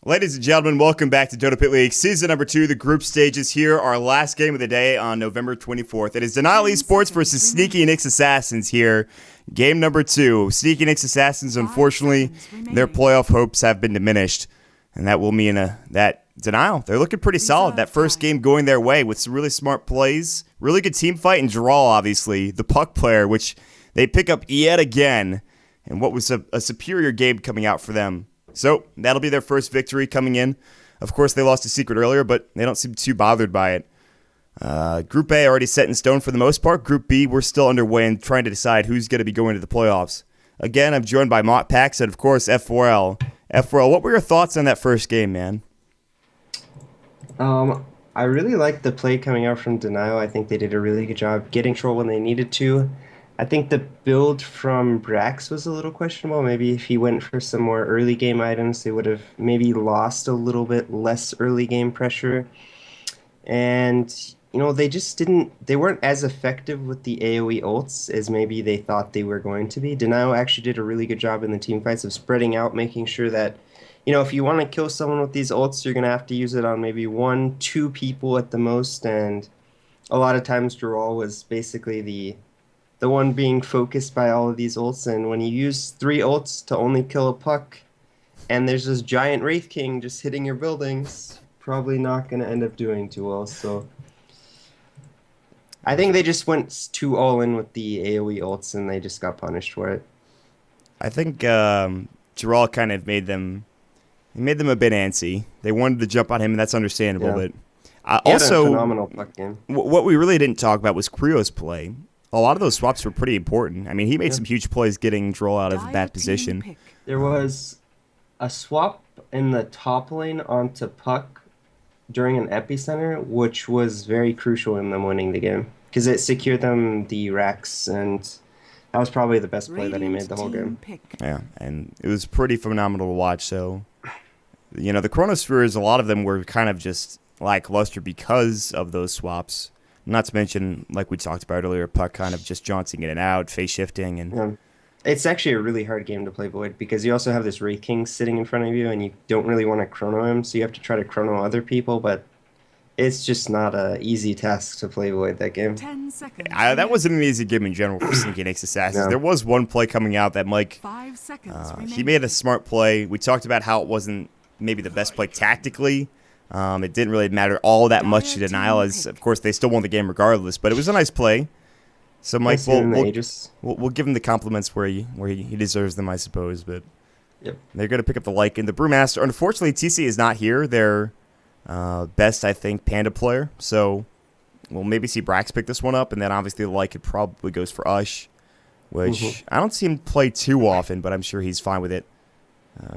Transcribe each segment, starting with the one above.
Ladies and gentlemen, welcome back to DotaPit League Season number 2. The group stage is here. Our last game of the day on November 24th. It is Denial Esports versus Sneaky Nix Assassins here. Game number 2. Sneaky Nix Assassins, unfortunately, their playoff hopes have been diminished. And that will mean that Denial, they're looking pretty solid. That first game going their way with some really smart plays. Really good team fight and draw, obviously. The puck player, which they pick up yet again. And what was a superior game coming out for them. So that'll be their first victory coming in. Of course, they lost a secret earlier, but they don't seem too bothered by it. Group A already set in stone for the most part. Group B, we're still underway and trying to decide who's going to be going to the playoffs. Again, I'm joined by Mott Pax and, of course, F4L. F4L, what were your thoughts on that first game, man? I really liked the play coming out from Denial. I think they did a really good job getting control when they needed to. I think the build from Brax was a little questionable. Maybe if he went for some more early game items, they would have maybe lost a little bit less early game pressure. And, they weren't as effective with the AoE ults as maybe they thought they were going to be. Denial actually did a really good job in the team fights of spreading out, making sure that, if you want to kill someone with these ults, you're going to have to use it on maybe 1-2 people at the most. And a lot of times Dural was basically the one being focused by all of these ults, and when you use 3 ults to only kill a puck, and there's this giant Wraith King just hitting your buildings, probably not going to end up doing too well. So I think they just went too all in with the AoE ults, and they just got punished for it. I think Dural kind of made them a bit antsy. They wanted to jump on him, and that's understandable. Yeah. But He also, had a phenomenal puck game. What we really didn't talk about was Crio's play. A lot of those swaps were pretty important. I mean, he made some huge plays getting Droll out of that position. There was a swap in the top lane onto puck during an epicenter, which was very crucial in them winning the game because it secured them the racks, and that was probably the best play that he made the whole game. Yeah, and it was pretty phenomenal to watch. So, the Chronospheres, a lot of them were kind of just lackluster because of those swaps. Not to mention, like we talked about earlier, puck kind of just jauncing in and out, face shifting, and Yeah. It's actually a really hard game to play Void because you also have this Wraith King sitting in front of you, and you don't really want to chrono him, so you have to try to chrono other people, but it's just not an easy task to play Void that game. 10 seconds. That wasn't an easy game in general for Sneaky Nix Assassins. No. There was one play coming out that Mike, 5 seconds he made a smart play. We talked about how it wasn't maybe the best play tactically. It didn't really matter all that much to Denial, as of course they still won the game regardless. But it was a nice play. So Mike, we'll give him the compliments where he deserves them, I suppose. But Yep. They're going to pick up the Lycan. The Brewmaster, unfortunately, TC is not here. Their best, I think, Panda player. So we'll maybe see Brax pick this one up, and then obviously the Lycan probably goes for Ush, which I don't see him play too often, but I'm sure he's fine with it.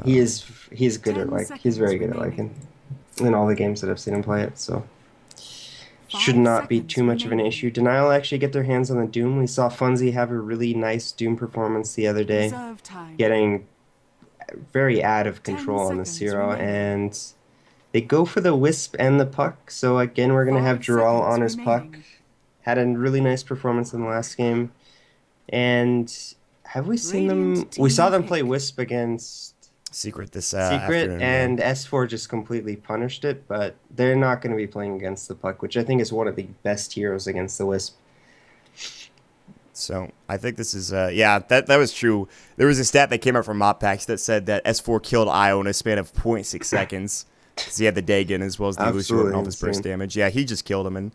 He's good at he's very good at Lycan in all the games that I've seen him play it, so should not be too much of an issue. Denial actually get their hands on the Doom. We saw Funzy have a really nice Doom performance the other day, getting very out of control on the Zero, and they go for the Wisp and the Puck. So again, we're going to have Dural on his Puck. Had a really nice performance in the last game. And have we seen them? We saw them play Wisp against Secret this Secret, afternoon, and S4 just completely punished it, but they're not going to be playing against the Puck, which I think is one of the best heroes against the Wisp. So I think this is, that was true. There was a stat that came out from Moppax that said that S4 killed Io in a span of 0.6 seconds because he had the Dagon as well as the Lucio and all his burst damage. Yeah, he just killed him, and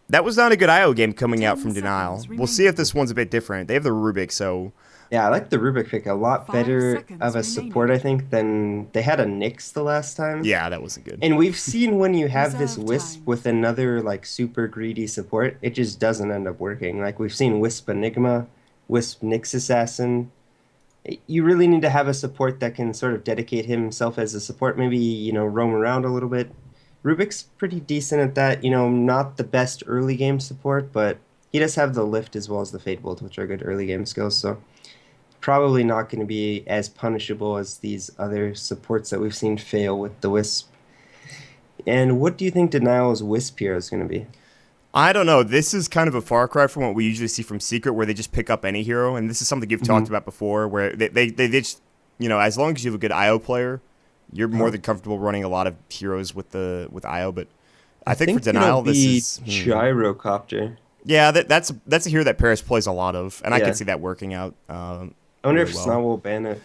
that was not a good Io game coming out from Denial. We'll see if this one's a bit different. They have the Rubik, so Yeah, I like the Rubik pick a lot Five better of seconds a support, remaining. I think, than they had a Nyx the last time. Yeah, that wasn't good. And we've seen when you have this Reserve Wisp with times. another like super greedy support, it just doesn't end up working. Like we've seen Wisp Enigma, Wisp Nyx Assassin. You really need to have a support that can sort of dedicate himself as a support, maybe, roam around a little bit. Rubik's pretty decent at that, not the best early game support, but he does have the lift as well as the Fate Bolt, which are good early game skills, so probably not going to be as punishable as these other supports that we've seen fail with the Wisp. And what do you think Denial's Wisp hero is going to be? I don't know. This is kind of a far cry from what we usually see from Secret, where they just pick up any hero, and this is something you've talked Hmm. about before, where they just, as long as you have a good IO player, you're more Uh, than comfortable running a lot of heroes with IO. But I I think for think it'll Denial, this be is Gyrocopter. yeah, that's a hero that Paris plays a lot of, and I could Yeah. see that working out I wonder if really SNA well. will ban it.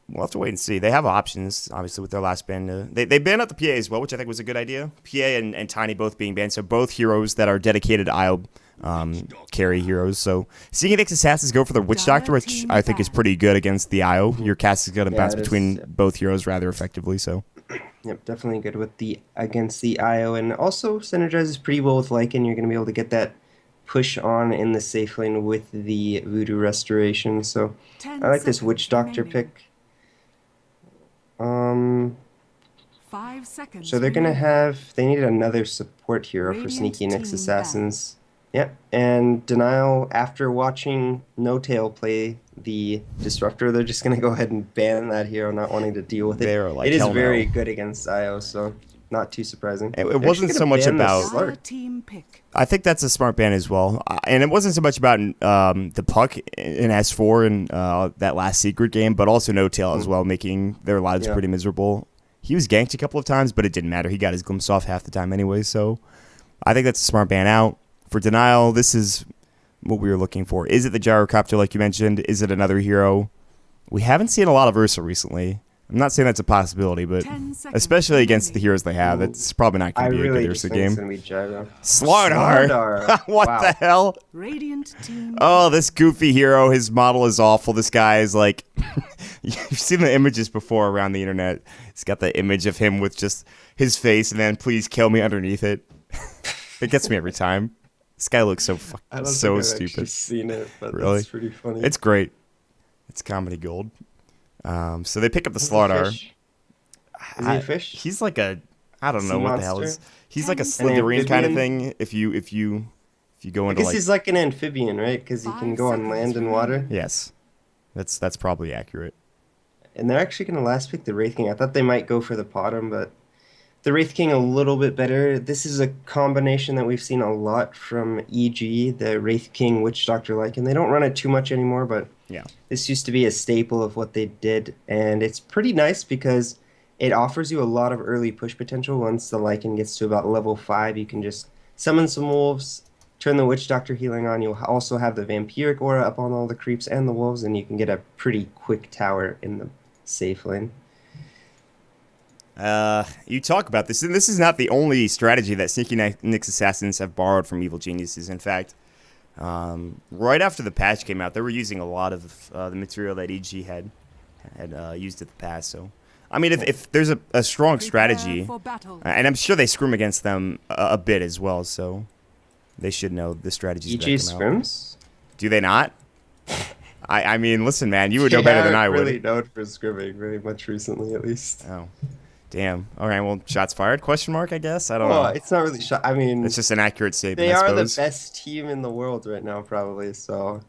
We'll have to wait and see. They have options, obviously, with their last ban. They banned out the PA as well, which I think was a good idea. PA and Tiny both being banned, so both heroes that are dedicated IO carry heroes. So seeing Nix Assassins go for the Witch Doctor, which I think is pretty good against the IO. Your cast is going to Yeah, bounce it between is. both heroes rather effectively. So Yep, definitely good with the against the IO, and also synergizes pretty well with Lycan. You're going to be able to get that push on in the safe lane with the Voodoo Restoration. So I 10 like this Witch seconds Doctor remaining. pick. Um, 5 so seconds they're gonna remaining. they need another support hero for Radiant Sneaky Nyx team ban. Assassins. Yep, and Denial, after watching No Tail play the Disruptor, they're just gonna go ahead and ban that hero, not wanting to deal with it. they're It like, is hell very no. good against IO, so not too surprising. It They're actually wasn't so gonna much ban the about. Dire Slark. team pick. I think that's a smart ban as well, and it wasn't so much about the puck in S4 in that last secret game, but also No Tail as Mhm. well, making their lives Yeah. pretty miserable. He was ganked a couple of times, but it didn't matter. He got his glimpse off half the time anyway, so I think that's a smart ban out. For Denial, this is what we were looking for. Is it the Gyrocopter, like you mentioned? Is it another hero? We haven't seen a lot of Ursa recently. I'm not saying that's a possibility, but 10 seconds especially against the remaining. heroes they have, Ooh. that's probably not I going to be a good really just Ursa think it's game. gonna be Gyro. Slardar! Slardar. What the Wow. hell? Radiant team Oh, pick. this goofy hero. His model is awful. This guy is like, you've seen the images before around the internet. He's got the image of him with just his face and then please kill me underneath it. It gets me every time. This guy looks so I don't so think I've actually stupid. seen it, but Really? that's pretty funny. It's great. It's comedy gold. So they pick up the Is he a Slardar. fish? Is he a fish? He's like a, I don't know Sea what the hell monster? is. He's like a 10 Slytherin kind of amphibian? thing. If you go I into guess like, he's like an amphibian, right? Because he can 5 go on seconds land and water. remaining. yes, that's probably accurate. And they're actually going to last pick the Wraith King. I thought they might go for the Potom, but the Wraith King a little bit better. This is a combination that we've seen a lot from EG, the Wraith King Witch Doctor Lycan. They don't run it too much anymore, but Yeah. this used to be a staple of what they did. And it's pretty nice because it offers you a lot of early push potential. Once the Lycan gets to about level 5, you can just summon some wolves, turn the Witch Doctor healing on. You'll also have the Vampiric Aura up on all the creeps and the wolves, and you can get a pretty quick tower in the safe lane. You talk about this, and this is not the only strategy that Sneaky Nyx Assassins have borrowed from Evil Geniuses. In fact, right after the patch came out, they were using a lot of the material that EG had used in the past. So, I mean, if there's a strong strategy, Prepare for battle. and I'm sure they scrim against them a bit as well, so they should know the strategies EG that come out. scrims? Do they not? I mean, listen, man, you would know better than I would. really known for scrimming very much recently, at least. Oh, damn. All right, well, shots fired? Question mark? I guess I don't Well, know. it's not really shot. I mean, It's just an accurate statement, they I are the suppose. best team in the world right now, probably. So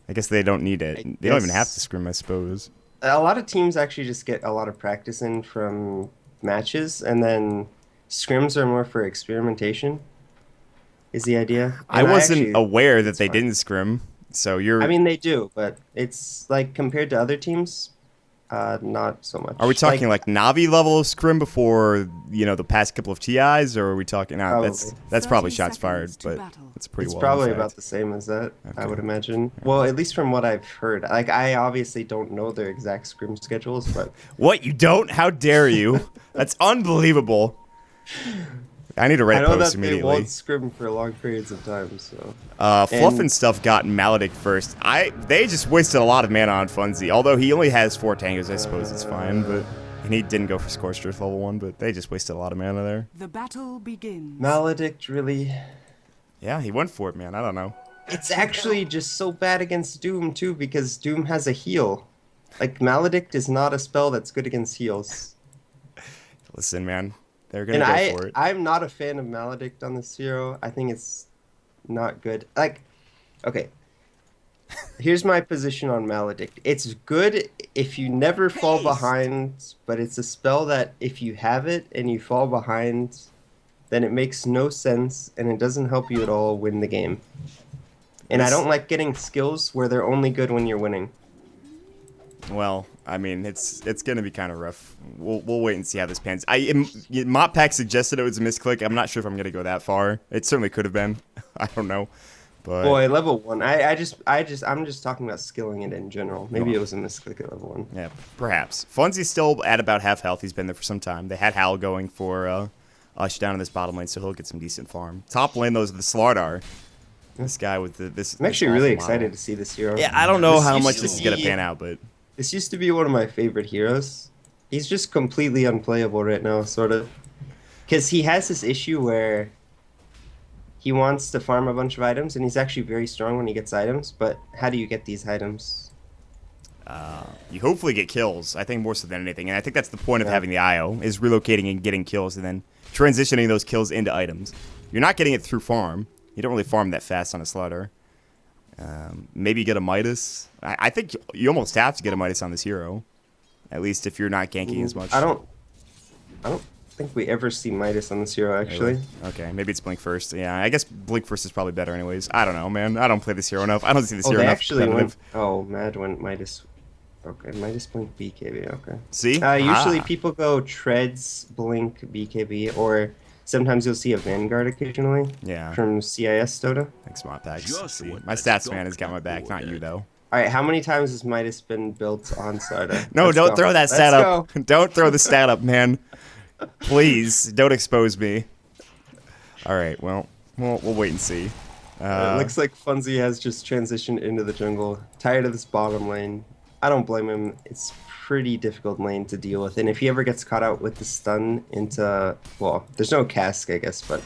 I guess they don't need it. I They don't even have guess- to scrim, I suppose. a lot of teams actually just get a lot of practice in from matches, and then scrims are more for experimentation. Is the idea? I And wasn't actually- aware that it's they fine. didn't scrim, so you're. I mean, they do, but it's like compared to other teams, not so much. are we talking like Navi level of scrim before the past couple of TIs, or are we talking? Nah, that's Probably. probably 30 shots fired, seconds to but battle. it's pretty It's well. probably in fact. about the same as that, I Okay. would imagine. Well, at least from what I've heard. Like, I obviously don't know their exact scrim schedules, but What, you don't? How dare you? That's unbelievable. I need a I Reddit know post that they immediately. won't scrim for long periods of time, so. Fluff and stuff got Maledict first. They just wasted a lot of mana on Funzy. Although he only has 4 tangos, I suppose it's fine. But and he didn't go for Scorched Earth level 1, but they just wasted a lot of mana there. The battle begins. Maledict, really? Yeah, he went for it, man. I don't know. It's actually just so bad against Doom, too, because Doom has a heal. Like, Maledict is not a spell that's good against heals. Listen, man. They're going to go for it. I'm not a fan of Maledict on this hero. I think it's not good. Like, okay. Here's my position on Maledict. It's good if you never fall behind, but it's a spell that if you have it and you fall behind, then it makes no sense and it doesn't help you at all win the game. And I don't like getting skills where they're only good when you're winning. Well, I mean, it's going to be kind of rough. We'll wait and see how this pans. Mop Pack suggested it was a misclick. I'm not sure if I'm going to go that far. It certainly could have been. I don't know. But Boy, level 1. I'm just talking about skilling it in general. Maybe it was a misclick at level 1. yeah, perhaps. Funzy's still at about half health. He's been there for some time. They had Hal going for Ush down in this bottom lane, so he'll get some decent farm. Top lane, those are the Slardar. This guy with this. I'm actually really excited to see this hero. Yeah, I don't know how much this is going to pan out, but This used to be one of my favorite heroes. He's just completely unplayable right now, sort of. Because he has this issue where he wants to farm a bunch of items, and he's actually very strong when he gets items, but how do you get these items? you hopefully get kills, I think, more so than anything. And I think that's the point of having the IO, is relocating and getting kills and then transitioning those kills into items. You're not getting it through farm. You don't really farm that fast on a Slardar. Maybe you get a Midas. I think you almost have to get a Midas on this hero. At least if you're not ganking as much. I don't think we ever see Midas on this hero, actually. Okay, maybe it's Blink first. Yeah, I guess Blink first is probably better anyways. I don't know, man. I don't play this hero enough. I don't see this hero they enough actually competitive. Mad went Midas. Okay, Midas Blink BKB, okay. See? Usually people go Treads, Blink, BKB, or sometimes you'll see a Vanguard occasionally. Yeah. From CIS Dota. Thanks, Mod Packs. See, my stats man has got my back, not you though. Alright, how many times has Midas been built on Slardar? No, Let's don't go. throw that Let's stat up. go. Don't throw the stat up, man. Please, don't expose me. All right, well, we'll wait and see. It looks like Funzy has just transitioned into the jungle. Tired of this bottom lane. I don't blame him. It's pretty difficult lane to deal with. And if he ever gets caught out with the stun into... Well, there's no cask, I guess, but...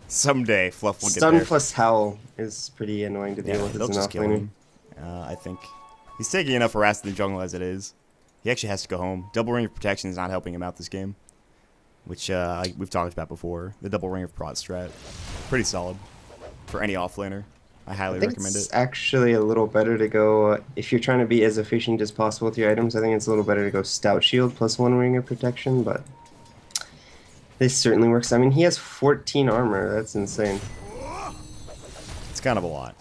Someday, Fluff will get Stun there. plus Howl is pretty annoying to deal Yeah, with they'll as an just kill offlaner. him. I think he's taking enough harass in the jungle as it is. He actually has to go home. Double ring of protection is not helping him out this game, which we've talked about before. The double ring of prot strat, pretty solid for any offlaner. I highly recommend It's it. actually a little better to go, if you're trying to be as efficient as possible with your items, I think it's a little better to go Stout Shield plus 1 ring of protection, but this certainly works. I mean, he has 14 armor. That's insane. It's kind of a lot.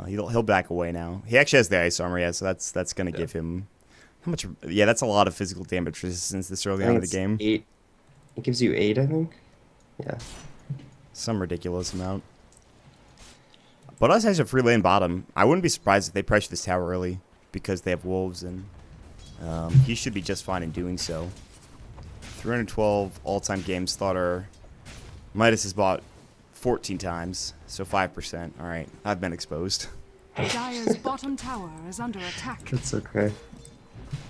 He'll back away now. He actually has the ice armor, yeah, so that's gonna give him how much? Yeah, that's a lot of physical damage resistance this early on in the game. 8. It gives you 8, I think. Yeah. Some ridiculous amount. But us has a free lane bottom. I wouldn't be surprised if they pressure this tower early because they have wolves, and he should be just fine in doing so. 312 all-time games. Slaughter. Midas has bought 14 times, so 5%. All right, I've been exposed. Dire's bottom tower is under attack. That's okay.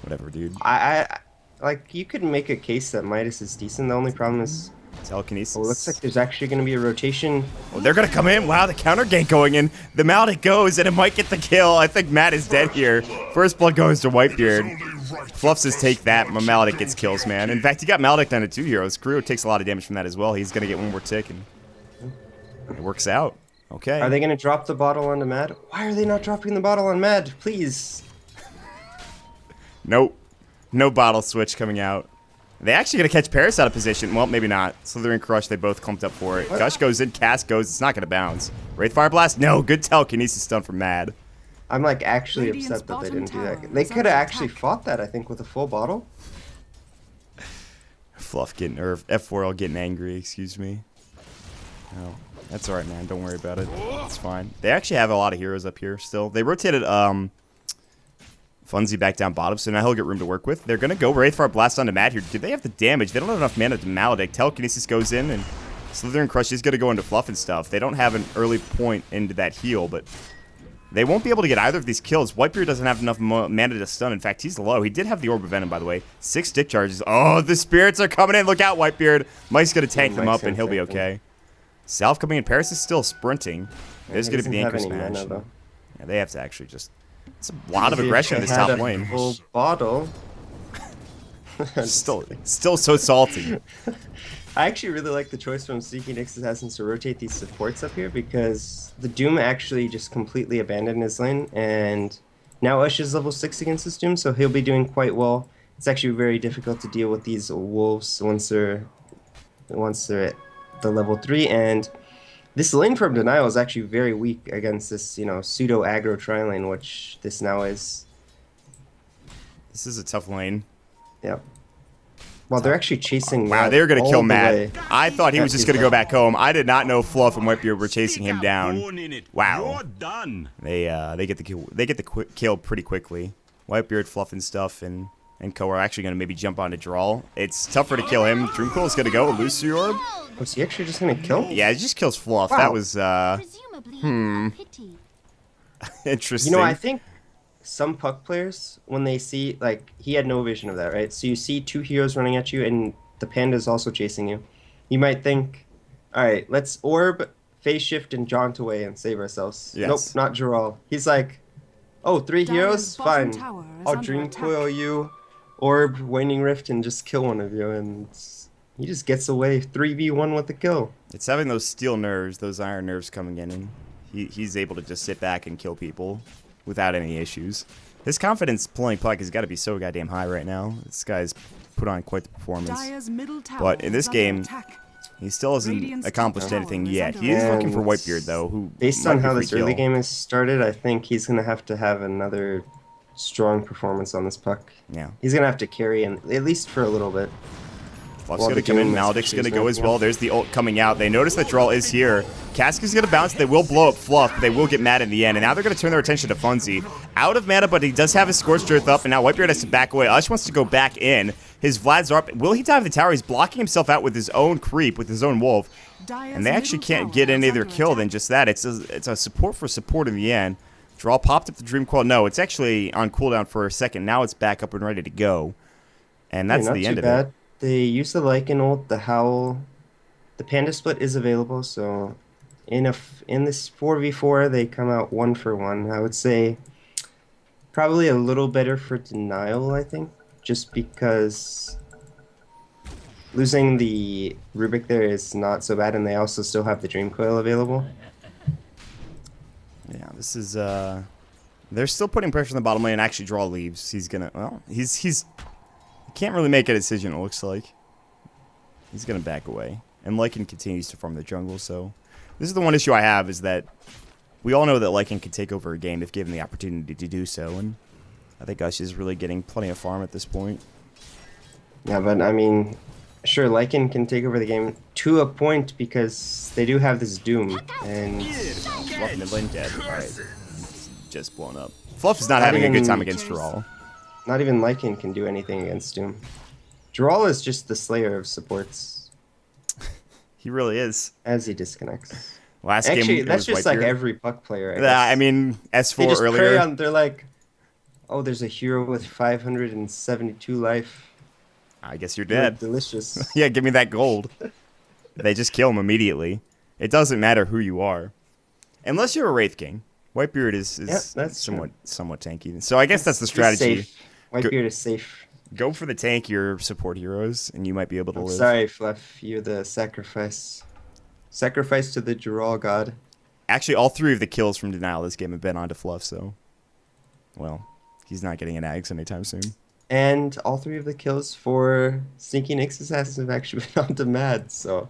Whatever, dude. I like, you could make a case that Midas is decent. The only problem is, Telekinesis. it looks like there's actually going to be a rotation. Oh, they're going to come in. Wow, the counter gank going in. The Maledict goes, and it might get the kill. I think Matt is dead here. First blood goes to Whitebeard. Fluff says, take that. My Maledict gets kills, man. In fact, he got Maledict down to 2 heroes. Kuro takes a lot of damage from that as well. He's going to get one more tick, and it works out. Okay. Are they going to drop the bottle onto Mad? Why are they not dropping the bottle on Mad? Please. Nope. No bottle switch coming out. They actually going to catch Paris out of position. Well, maybe not. Slither and Crush, they both clumped up for it. What? Gush goes in, Cast goes. It's not going to bounce. Wraith Fire Blast? No. Good telekinesis stun from Mad. I'm like actually Radiant's upset that they bottom didn't do tower that. They is could under have actually attack. fought that, I think, with a full bottle. Fluff getting, or F4L getting angry, excuse me. No, that's alright, man. Don't worry about it. It's fine. They actually have a lot of heroes up here still. They rotated, Funzy back down bottom, so now he'll get room to work with. They're going to go Wraith for a blast onto Matt here. Do they have the damage? They don't have enough mana to Maledict. Telekinesis goes in, and Slither and Crush is going to go into Fluff and stuff. They don't have an early point into that heal, but they won't be able to get either of these kills. Whitebeard doesn't have enough mana to stun. In fact, he's low. He did have the Orb of Venom, by the way. 6 stick charges. Oh, the spirits are coming in. Look out, Whitebeard. Mike's going to tank them up, and he'll be okay. Salve coming in. Paris is still sprinting. There's going to be the Anchor Smash. Yeah, they have to actually just... It's a lot of aggression in this top lane. Full bottle. Still so salty. I actually really like the choice from Sneaky Nyx Assassins to rotate these supports up here because the Doom actually just completely abandoned his lane, and now Ush is level 6 against this Doom, so he'll be doing quite well. It's actually very difficult to deal with these wolves once they're at the level 3, and this lane from Denial is actually very weak against this, you know, pseudo aggro tri lane, which this now is. This is a tough lane. Yep. Well, they're actually chasing. Wow, they were gonna kill Matt. Way. I thought he was just gonna go back home. I did not know Fluff and Whitebeard were chasing him down. Wow. They get the kill. They get the kill pretty quickly. Whitebeard, Fluff, and stuff, and Co are actually gonna maybe jump onto Drawl. It's tougher to kill him. Dreamcoil is gonna go. Lucy Orb. Was he actually just gonna kill? Yeah, he just kills Fluff. Wow. That was interesting. You know, I think some puck players, when they see, like, he had no vision of that, right? So you see 2 heroes running at you, and the panda's also chasing you. You might think, all right, let's orb, phase shift, and jaunt away and save ourselves. Yes. Nope, not Jural. He's like, oh, 3 heroes? bottom Fine. tower is I'll under Dream attack. Coil you, orb, Waning Rift, and just kill one of you, and he just gets away 3v1 with the kill. It's having those steel nerves, those iron nerves coming in, and he's able to just sit back and kill people without any issues. His confidence playing puck has got to be so goddamn high right now. This guy's put on quite the performance. Dire's middle tower But in this is under game, attack. he still hasn't Radiant's accomplished top anything tower is yet. under He is attack. looking for Whitebeard, though, who Based might on be how free this early kill. game has started, I think he's going to have another strong performance on this puck. Yeah. He's going to have to carry him, at least for a little bit. Fluff's While going to the come in. Doom Maledict's especially going to is go as ramping well. up. There's the ult coming out. They notice that Drawl is here. Cask is going to bounce. They will blow up Fluff, but they will get mad in the end. And now they're going to turn their attention to Funzy. Out of mana, but he does have his Scorched Earth up, and now Whitebeard has to back away. Ush wants to go back in. His Vlad's are up. Will he dive the tower? He's blocking himself out with his own creep, with his own wolf. Dire's And they actually middle can't tower get any is other under kill attack. than just that. It's a support for support in the end. Draw popped up the Dream Coil. No, it's actually on cooldown for a second. Now it's back up and ready to go. And that's Not the too end of bad. it. They use the Lycan ult, the Howl. The Panda split is available, so in this 4v4, they come out 1 for 1. I would say probably a little better for Denial, I think, just because losing the Rubik there is not so bad, and they also still have the Dream Coil available. Yeah, this is they're still putting pressure on the bottom lane, and actually Draw leaves. He's gonna he can't really make a decision, it looks like. He's gonna back away. And Lycan continues to farm the jungle, so this is the one issue I have, is that we all know that Lycan can take over a game if given the opportunity to do so, and I think Ush is really getting plenty of farm at this point. Yeah, but I mean, sure, Lycan can take over the game to a point because they do have this Doom, and Fluff mid lane dead. Alright. Just blown up. Fluff is not having a good time against Drawl. not even Lycan can do anything against Doom. Drawl is just the slayer of supports. He really is. As he disconnects. Last Actually, game, that's just like Whitebeard. every puck player. I mean, they S4 just earlier. prey on. They're like, oh, there's a hero with 572 life. I guess you're You're dead. delicious. Yeah, give me that gold. They just kill him immediately. It doesn't matter who you are, unless you're a Wraith King. Whitebeard is that's somewhat tanky. So I guess that's the strategy. He's safe. Whitebeard is safe. Go for the tankier support heroes, and you might be able to I'm live. sorry, Fluff. You're the sacrifice. Sacrifice to the Jural god. Actually, all 3 of the kills from Denial this game have been onto Fluff, so... Well, he's not getting an Ags anytime soon. And all 3 of the kills for Sneaky Nyx Assassins have actually been onto Mad, so...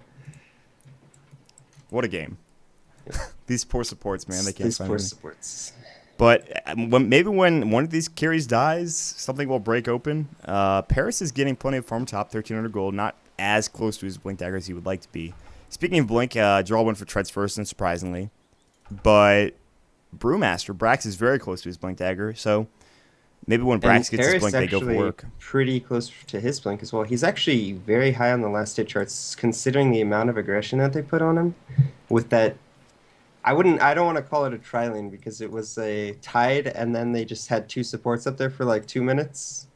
What a game. These poor supports, man. They can't These find poor any. supports. But maybe when one of these carries dies, something will break open. Paris is getting plenty of farm top, 1,300 gold, not as close to his Blink Dagger as he would like to be. Speaking of Blink, Draw went for Treads first, unsurprisingly. But Brewmaster, Brax, is very close to his Blink Dagger, so Maybe when And Brax gets his Paris blink, they go for actually work. pretty close to his blink as well. He's actually very high on the last hit charts, considering the amount of aggression that they put on him. With that, I don't want to call it a tri-lane because it was a tied, and then they just had two supports up there for like 2 minutes.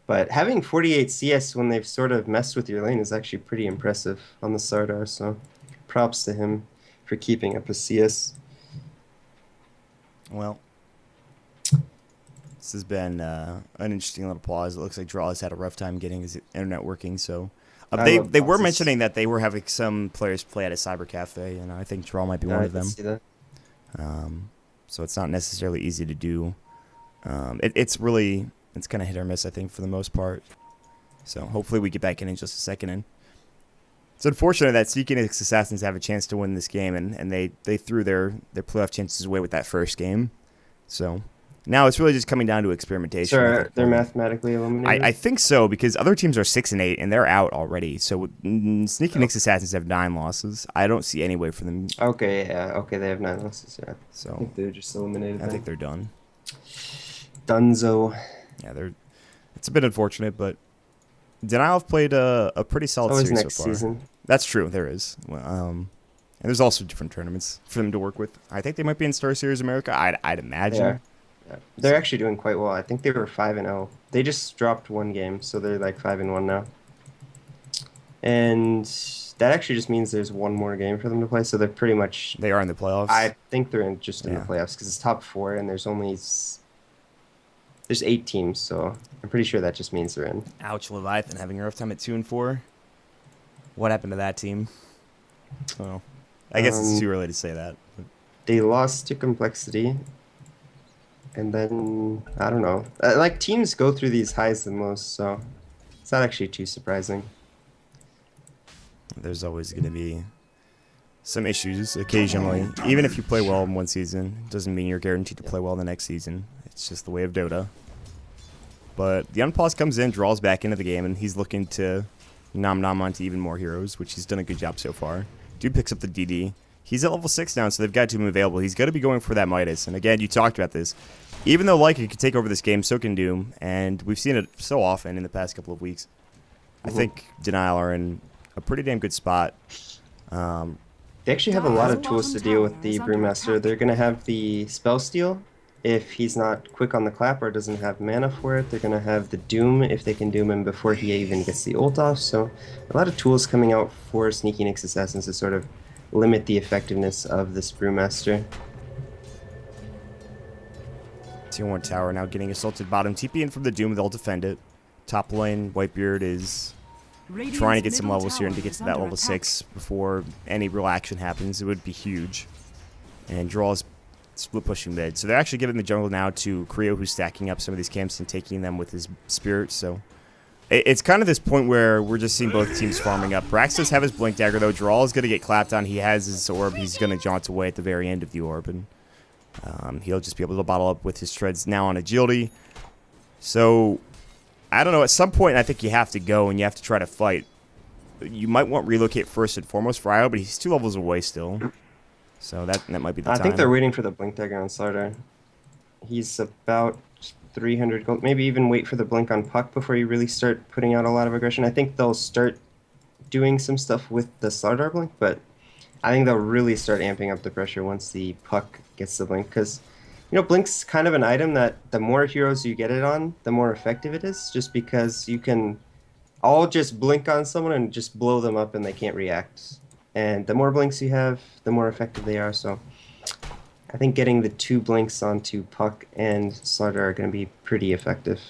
But having 48 CS when they've sort of messed with your lane is actually pretty impressive on the Sardar, so props to him for keeping up his CS. Well, this has been an interesting little pause. It looks like Draw has had a rough time getting his internet working. So they were pauses. mentioning that they were having some players play at a cyber cafe, and I think Draw might be one I of them. can see that. So it's not necessarily easy to do. It's kind of hit or miss, I think, for the most part. So hopefully we get back in just a second. And it's unfortunate that Sneaky Nick's Assassins have a chance to win this game, and they threw their playoff chances away with that first game. So now it's really just coming down to experimentation. So they're mathematically eliminated? I think so, because other teams are 6-8 and they're out already. So Sneaky Nick's Assassins have 9 losses. I don't see any way for them. Okay, yeah. Okay, they have 9 losses, yeah. I So think they're just eliminated. I think they're done. Dunzo. Yeah, it's a bit unfortunate, but Denial have played a pretty solid Always series next so far. season. That's true, there is. Well, and there's also different tournaments for them to work with. I think they might be in Star Series America, I'd imagine. Yeah. They're actually doing quite well. I think they were 5-0. They just dropped one game, so they're like 5-1 now. And that actually just means there's one more game for them to play, so they're pretty much... They are in the playoffs. I think they're in the Yeah. playoffs because it's top 4, and there's 8 teams, so I'm pretty sure that just means they're in. Ouch, Leviathan having a rough time at 2-4. What happened to that team? Well, I guess it's too early to say that. But They lost to Complexity, and then I don't know. Like teams go through these highs the most, so it's not actually too surprising. there's always going to be some issues occasionally. Even if you play well in one season, doesn't mean you're guaranteed to play well the next season. It's just the way of Dota. But the unpause comes in, draws back into the game, and he's looking to nom onto even more heroes, which he's done a good job so far. Dude picks up the DD. He's at level 6 now, so they've got 2 available. He's going to be going for that Midas. And again, you talked about this. Even though Leica could take over this game, so can Doom. And we've seen it so often in the past couple of weeks. I think Denial are in a pretty damn good spot. They actually have a lot of tools to deal with the Brewmaster. They're going to have the Spell Steal if he's not quick on the clap or doesn't have mana for it. They're going to have the Doom if they can Doom him before he even gets the ult off. So a lot of tools coming out for Sneaky Nick's Assassins to sort of limit the effectiveness of this Brewmaster. 2-1 tower now getting assaulted bottom. TP in from the Doom, they'll defend it. Top lane, Whitebeard is trying to get some levels here and to get to that level 6 before any real action happens. It would be huge. And draws split pushing mid. So they're actually giving the jungle now to Creo, who's stacking up some of these camps and taking them with his spirit. So it's kind of this point where we're just seeing both teams farming up. Brax does have his Blink Dagger, though. Draw is going to get clapped on. He has his orb. He's going to jaunt away at the very end of the orb. And he'll just be able to bottle up with his treads now on agility. So I don't know. At some point, I think you have to go and you have to try to fight. You might want relocate first and foremost for Io, but he's 2 levels away still. So that might be the time. I think they're waiting for the Blink Dagger on Slardar. He's about 300 gold. Maybe even wait for the Blink on Puck before you really start putting out a lot of aggression. I think they'll start doing some stuff with the Slardar Blink, but I think they'll really start amping up the pressure once the Puck gets the Blink, because Blink's kind of an item that the more heroes you get it on, the more effective it is, just because you can all just blink on someone and just blow them up and they can't react. And the more blinks you have, the more effective they are. So I think getting the 2 blinks onto Puck and Slardar are going to be pretty effective.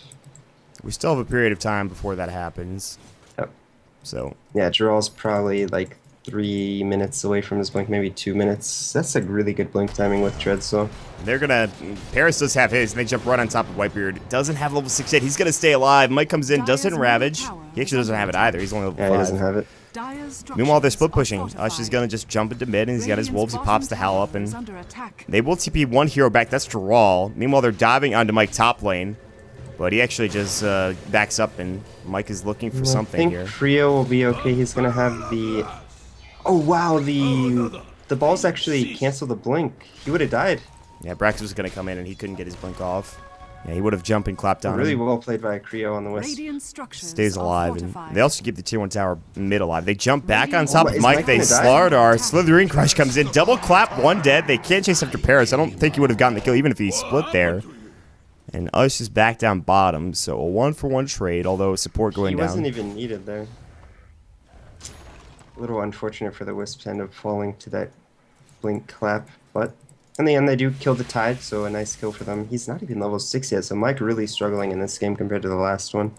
We still have a period of time before that happens. Yep. So yeah, Jarrell's probably like 3 minutes away from his blink, maybe 2 minutes. That's a really good blink timing with Tread, so. They're gonna, Paris does have his, and they jump right on top of Whitebeard. Doesn't have level 6 yet. He's gonna stay alive. Mike comes in, doesn't Ravage. He actually doesn't have it either. He's only level 5. Yeah, he doesn't have it. Meanwhile, they're split pushing. Ush is gonna just jump into mid, and he's got his wolves. He pops the Howl up, and they will TP 1 hero back. That's Dural. Meanwhile, they're diving onto Mike top lane, but he actually just backs up, and Mike is looking for something here. I think Creo will be okay. He's gonna have the... Oh wow, the balls actually cancel the blink. He would have died. Yeah, Brax was gonna come in, and he couldn't get his blink off. Yeah, he would have jumped and clapped on Really him. well played by Creo on the west. Radiant structures Stays are alive, and fortified. they also keep the tier 1 tower mid alive. They jump back on Radiant- top Oh, of is Mike. Mike They gonna die? Slardar. Slithering Crush comes in. Double clap, one dead. They can't chase after Paris. I don't think he would have gotten the kill even if he split there. And Ush is back down bottom, so a 1-for-1 trade, although support going He down. wasn't even needed there. A little unfortunate for the Wisps to end up falling to that blink clap, but in the end they do kill the Tide, so a nice kill for them. He's not even level 6 yet, so Mike really struggling in this game compared to the last one.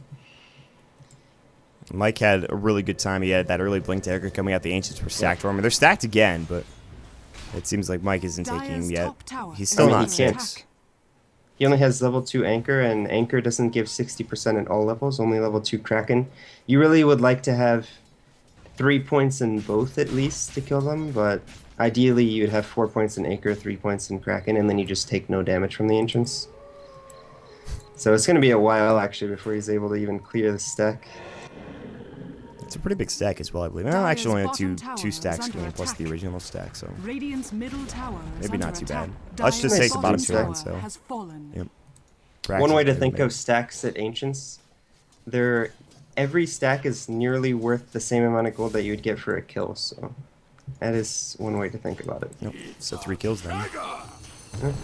Mike had a really good time. He had that early blink dagger coming out. The Ancients were stacked for him. They're stacked again, but it seems like Mike isn't taking him Dyer's yet. top tower He's is still I mean, not he can't. 6. He only has level 2 Anchor, and Anchor doesn't give 60% at all levels, only level 2 Kraken. You really would like to have 3 points in both at least to kill them, but ideally you'd have 4 points in Anchor, 3 points in Kraken, and then you just take no damage from the entrance. So it's going to be a while actually before he's able to even clear the stack. It's a pretty big stack as well, I believe. Well, Dyer's actually only bottom two tower is stacks under coming plus the attack. original stack, so Radiant's middle tower is maybe under not too attack. bad. Let's just Dyer's take the bottom two tower round, so. has fallen. Yep. One way to Practice think maybe. of stacks at Ancients, every stack is nearly worth the same amount of gold that you would get for a kill, so that is one way to think about it. Yep. So 3 kills then.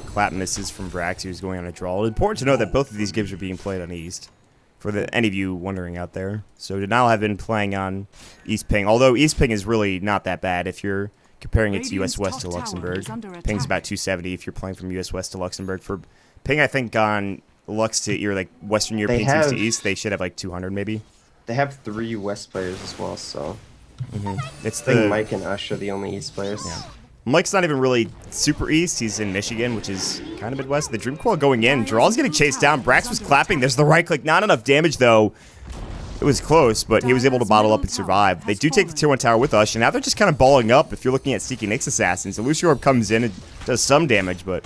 Clap misses from Brax, who's going on a draw. It's important to know that both of these games are being played on East. For any of you wondering out there. So Denial have been playing on East Ping. Although East Ping is really not that bad if you're comparing it to US Radiant's West to top tower Luxembourg. is under Ping's attack. about 270 if you're playing from US West to Luxembourg. For Ping, I think on Lux to your like Western European teams have- to East, they should have like 200 maybe. They have 3 West players as well, so It's I think the Mike and Ush are the only East players. Yeah. Mike's not even really super east. He's in Michigan, which is kind of Midwest. The Dream Coil going in. Draw's getting chased down. Brax was clapping. There's the right click. Not enough damage, though. It was close, but he was able to bottle up and survive. They do take the tier 1 tower with us, and now they're just kind of balling up if you're looking at Sneaky Nyx Assassins. The Lucio Orb comes in and does some damage, but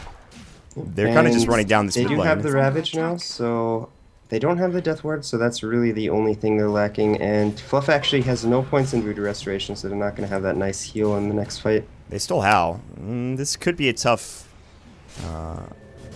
they're kind of just And running down this They mid do lane. have the Ravage now, so they don't have the Death Ward, so that's really the only thing they're lacking. And Fluff actually has no points in Voodoo Restoration, so they're not going to have that nice heal in the next fight. They still howl. This could be a tough,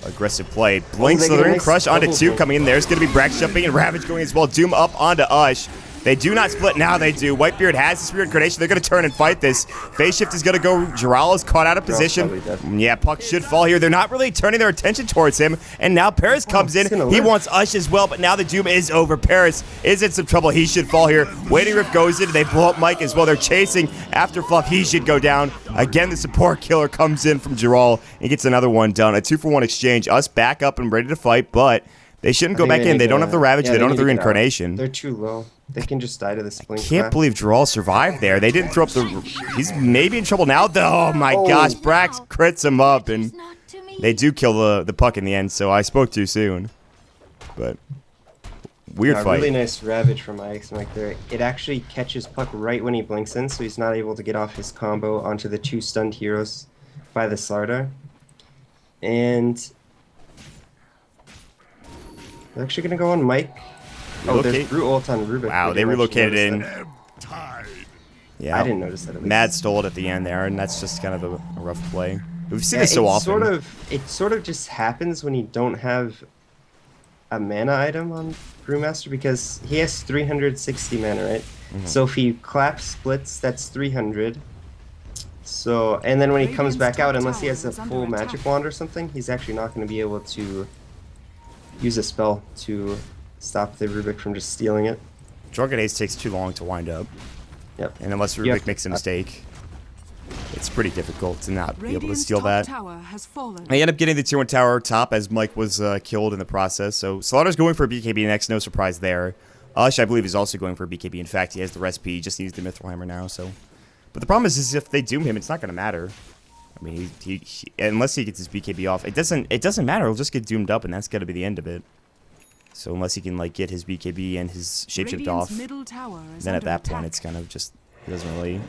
aggressive play. Blink, they get a Slithering, nice Crush onto double 2 blink. coming in. There's going to be Brax jumping and Ravage going as well. Doom up onto Ush. They do not split. Now they do. Whitebeard has the Spirit Gradation. They're going to turn and fight this. Phase Shift is going to go. Jaral is caught out of position. probably dead. Yeah, Puck should fall here. They're not really turning their attention towards him. And now Paris comes in. he's gonna He live. wants Ush as well, but now the Doom is over. Paris is in some trouble. He should fall here. Waiting Rift goes in. They blow up Mike as well. They're chasing after Fluff. He should go down. Again, the support killer comes in from Jaral and gets another one done. A 2-for-1 exchange. Us back up and ready to fight, but they shouldn't go I think back in. need They don't to- have the Ravage. yeah, They don't have need the to get out. Reincarnation. They're too low. They can just die to this blink. Can't clap. believe Jaral survived there. They didn't throw up the... He's maybe in trouble now. Oh, my gosh. Brax crits him up, and they do kill the Puck in the end, so I spoke too soon. But weird fight. Really nice Ravage from IX Mike there. It actually catches Puck right when he blinks in, so he's not able to get off his combo onto the 2 stunned heroes by the Slardar. And they're actually going to go on Mike. Oh, there's Relocate? Brew ult on Rubik. Wow, I they didn't actually relocated notice in. that. Yeah. I didn't notice that at least. Mad stole it at the end there, and that's just kind of a rough play. We've seen this so often. It sort of just happens when you don't have a mana item on Brewmaster, because he has 360 mana, right? Mm-hmm. So if he clap splits, that's 300. So, and then when he comes back out, unless he has a full magic wand or something, he's actually not going to be able to use a spell to stop the Rubik from just stealing it. Drunken Ace takes too long to wind up, Yep. and unless You have Rubik to- makes a mistake, it's pretty difficult to not be able to Radiant's steal top that. tower has fallen. They end up getting the tier 1 tower top as Mike was killed in the process. So Slaughter's going for a BKB next, no surprise there. Ush, I believe, is also going for a BKB. In fact, he has the recipe. He just needs the Mithril Hammer now. So, but the problem is if they doom him, it's not going to matter. I mean, he unless he gets his BKB off, it doesn't matter. He'll just get doomed up, and that's got to be the end of it. So unless he can like get his BKB and his shapeshift Radiant's off, middle tower is then at under that point attack. it's kind of just he doesn't really.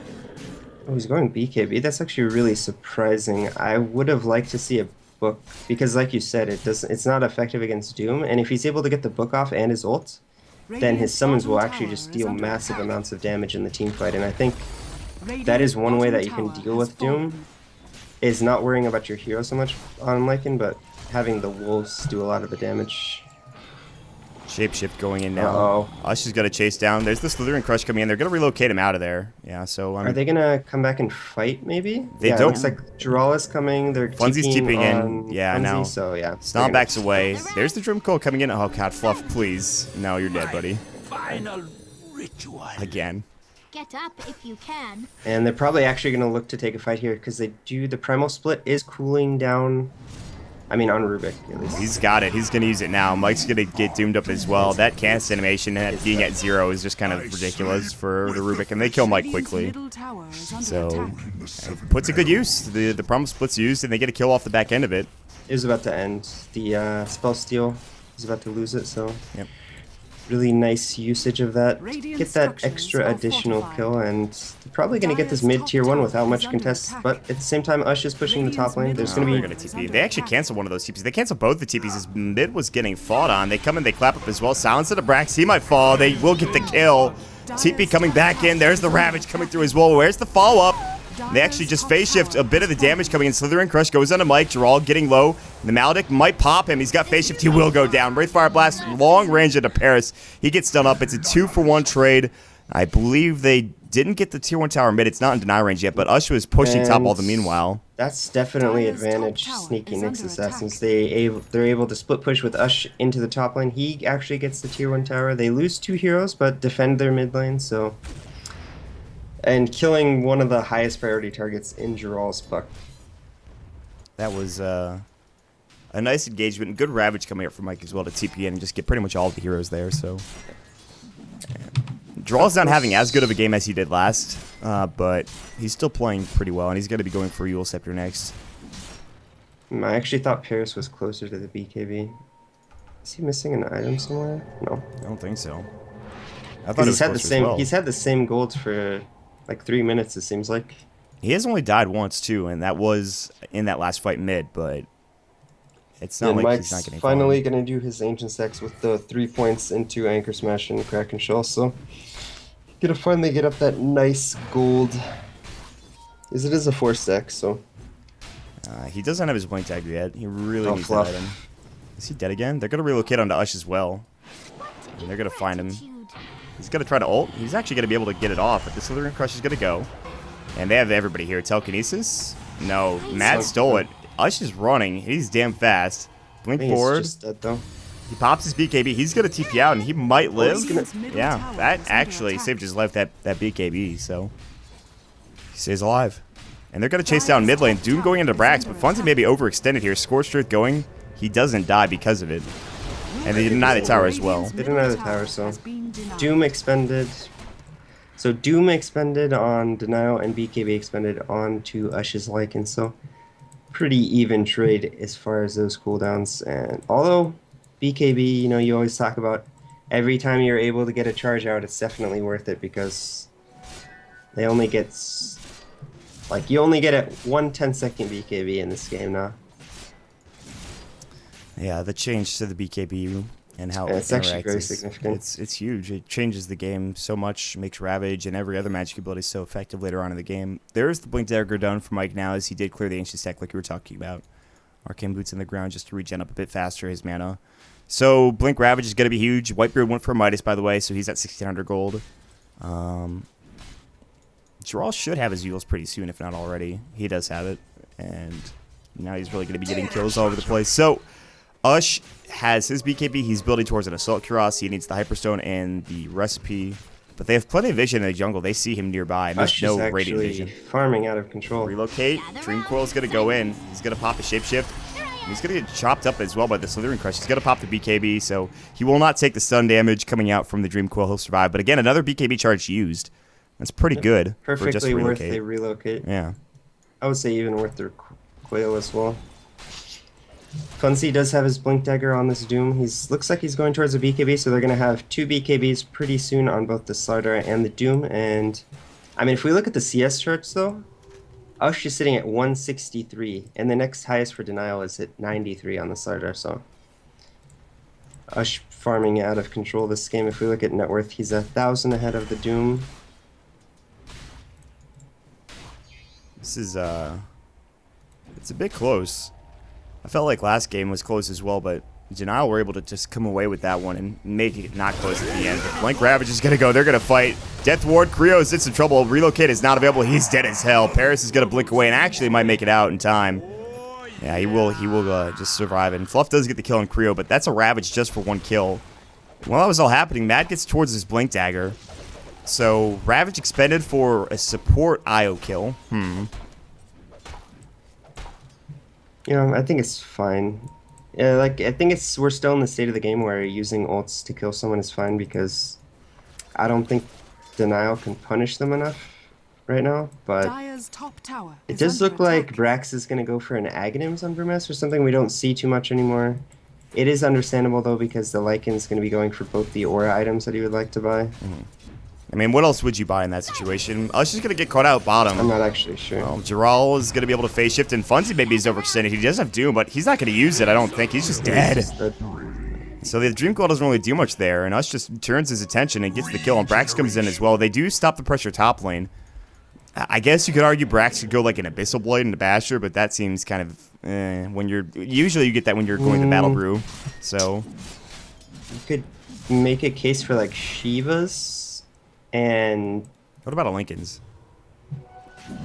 Oh, he's going BKB. That's actually really surprising. I would have liked to see a book, because like you said, it's not effective against Doom, and if he's able to get the book off and his ult, then his Radiant's summons will bottom actually tower just is deal under massive attack. amounts of damage in the team fight, and I think Radiant's that is one way bottom that you can tower deal has with Doom, fallen. is not worrying about your hero so much on Lycan, but having the wolves do a lot of the damage. Shapeshift going in now. Uh-oh. Ush is going to chase down. There's the Slithering Crush coming in. They're going to relocate him out of there. Yeah, so... Are they gonna come back and fight, maybe? They yeah, don't- it looks like Jirala's coming. They're Funzy's TPing TPing in. on Yeah, Funzy, now. so yeah. Stomp backs away. There's the Dream Coil coming in. Oh, God, Fluff, please. No, you're dead, buddy. Final ritual. Again. Get up if you can. And they're probably actually gonna look to take a fight here because they do. The Primal Split is cooling down. I mean, on Rubik, at least. He's got it. He's going to use it now. Mike's going to get doomed up as well. That cast animation being at 0 is just kind of ridiculous for the Rubik, and they kill Mike Radiant's quickly. middle tower is under So, attack. puts a good use. The Primal Split's used, and they get a kill off the back end of it. It was about to end. The Spell Steal is about to lose it, so Yep. really nice usage of that. Radiant Get that structures extra are additional fortified. kill, and they're probably going to get this Dire's mid tier top 1 tower without much is under contest, attack. but at the same time, Ush is pushing the top lane. There's Oh, going they're to going be... to TP. They actually cancel one of those TPs. They cancel both the TPs as mid was getting fought on. They come in, they clap up as well. Silence to the Brax. He might fall. They will get the kill. TP coming back in. There's the Ravage coming through as well. Where's the follow-up? They actually just phase shift a bit of the damage coming in. Slithering Crush goes onto Mike. Jiral getting low. The Maledict might pop him. He's got phase shift. He will go down. Wraithfire Blast, long range into Paris. He gets done up. It's a 2-for-1 trade. I believe they didn't get the tier 1 tower mid. It's not in deny range yet, but Ush was pushing top all the meanwhile. That's definitely Dire's top advantage tower sneaking is Nyx under Assassins. attack. They're able to split push with Ush into the top lane. He actually gets the tier 1 tower. They lose 2 heroes, but defend their mid lane, so... And killing one of the highest priority targets in Jiral's puck. That was a nice engagement. Good Ravage coming up for Mike as well to TP in and just get pretty much all of the heroes there. So Jiral's not having as good of a game as he did last, but he's still playing pretty well, and he's going to be going for Eul Scepter next. I actually thought Paris was closer to the BKB. Is he missing an item somewhere? No. I don't think so. I thought Because it he's was had the closer as same. well. He's had the same gold for like 3 minutes. It seems like. He has only died once too, and that was in that last fight mid. But it's not And like Mike's he's not getting finally fallen. gonna do his ancient stacks with the 3 points into Anchor Smash and Kraken Shell. So gonna finally get up that nice gold. As it is a 4 stack, so. He doesn't have his blink dagger yet. He really Oh, needs Fluff. that item. Is he dead again? They're gonna relocate onto Ush as well. And they're gonna find him. He's gonna try to ult. He's actually gonna be able to get it off, but the Slithering Crush is gonna go. And they have everybody here. Telekinesis? No. Matt stole it. Ush is running. He's damn fast. I Blink think he's forward. just dead though. He pops his BKB. He's gonna TP out, and he might live. he's gonna- Yeah, that actually saved his life. That BKB. So he stays alive. And they're gonna chase down mid lane. Doom going into Brax, but Funzy may be overextended here. Scorched Earth going. He doesn't die because of it. And they deny the tower as well. They didn't have the tower, so Doom expended. So Doom expended on Denial and BKB expended onto Ush's Lycan. So pretty even trade as far as those cooldowns. And although BKB, you know, you always talk about every time you're able to get a charge out, it's definitely worth it because they only get like you only get a 1 10-second BKB in this game now. Yeah, the change to the BKB and how Yeah, it it's actually interacts very is- significant. It's huge. It changes the game so much, makes Ravage and every other magic ability so effective later on in the game. There's the Blink Dagger done for Mike now as he did clear the Ancient Stack like you were talking about. Arcane Boots in the ground just to regen up a bit faster his mana. So Blink Ravage is going to be huge. Whitebeard went for Midas, by the way, so he's at 1,600 gold. Jiral should have his Euls pretty soon, if not already. He does have it, and now he's really going to be getting kills all over the place. So Ush has his BKB. He's building towards an Assault Cuirass. He needs the Hyperstone and the Recipe. But they have plenty of vision in the jungle. They see him nearby. And there's Ush no is radiant actually vision. farming out of control. Relocate. Dream Coil's going to go in. He's going to pop a Shapeshift. He's going to get chopped up as well by the Slithering Crush. He's going to pop the BKB, so he will not take the stun damage coming out from the Dream Coil. He'll survive. But again, another BKB charge used. That's pretty good for just Perfectly worth relocate. a relocate. Yeah. I would say even worth their Quail as well. Funzy does have his Blink Dagger on this Doom. Looks like he's going towards a BKB, so they're going to have 2 BKBs pretty soon on both the Slardar and the Doom. And, I mean, if we look at the CS charts, though, Ush is sitting at 163, and the next highest for Denial is at 93 on the Slardar, so Ush farming out of control this game. If we look at net worth, he's 1,000 ahead of the Doom. This is, it's a bit close. I felt like last game was close as well, but Denial were able to just come away with that one and make it not close at the end. But Blank Ravage is going to go. They're going to fight. Death Ward, Creo's in some trouble. Relocate is not available. He's dead as hell. Paris is going to blink away and actually might make it out in time. Yeah, he will just survive it. And Fluff does get the kill on Creo, but that's a Ravage just for 1 kill. While that was all happening, Matt gets towards his Blink Dagger. So, Ravage expended for a support IO kill. I think it's fine. Yeah, like I think we're still in the state of the game where using ults to kill someone is fine because I don't think Denial can punish them enough right now. But Dire's top tower it is does under look like attack. Brax is going to go for an Aghanims on Vermes or something. We don't see too much anymore. It is understandable though because the Lycan's going to be going for both the aura items that he would like to buy. I mean, what else would you buy in that situation? Us just going to get caught out bottom. I'm not actually sure. Giral is going to be able to phase shift, and Funzy maybe is overextended. He does have Doom, but he's not going to use it, I don't think. He's just dead. So the Dream Coil doesn't really do much there, and Us just turns his attention and gets the kill, and Brax comes in as well. They do stop the pressure top lane. I guess you could argue Brax could go like an Abyssal Blade into Basher, but that seems kind of when you're... Usually you get that when you're going to Battle Brew, so... You could make a case for like Shiva's and... What about a Lincoln's?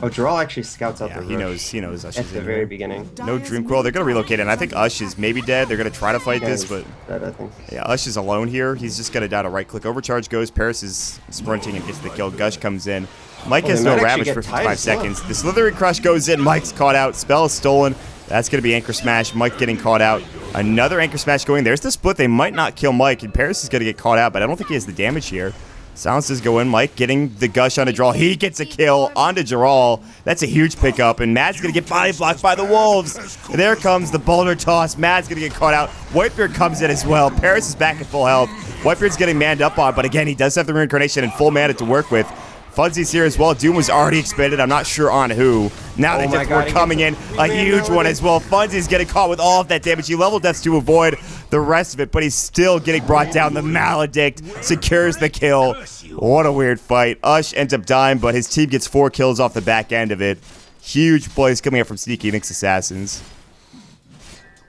Oh, Giral actually scouts out Yeah, the he Rush knows Ush at is the in very there. beginning. No Dream Coil. They're going to relocate, and I think Ush is maybe dead. They're going to try to fight Yeah, this, he's but... dead, I think. Yeah, Ush is alone here. He's just going to die to right-click. Overcharge goes. Paris is sprinting and gets the kill. Gush comes in. Mike has they no might actually Ravage get for tied 55 as well. seconds. The Slithering Crush goes in. Mike's caught out. Spell is stolen. That's going to be Anchor Smash. Mike getting caught out. Another Anchor Smash going. There's the split. They might not kill Mike, and Paris is going to get caught out, but I don't think he has the damage here. Silences go in. Mike getting the Gush on a draw. He gets a kill onto Giral. That's a huge pickup, and Matt's going to get body blocked by the Wolves. And there comes the boulder toss. Matt's going to get caught out. Whitebeard comes in as well. Paris is back at full health. Whitebeard's getting manned up on, but again, he does have the Reincarnation and full mana to work with. Fuzzy's here as well. Doom was already expended. I'm not sure on who. Now Oh they my just God, were he coming in. gets A huge one as well. Fuzzy's getting caught with all of that damage. He level deaths to avoid the rest of it, but he's still getting brought down. The Maledict secures the kill. What a weird fight. Ush ends up dying, but his team gets 4 kills off the back end of it. Huge plays coming up from Sneaky Nyx Assassins.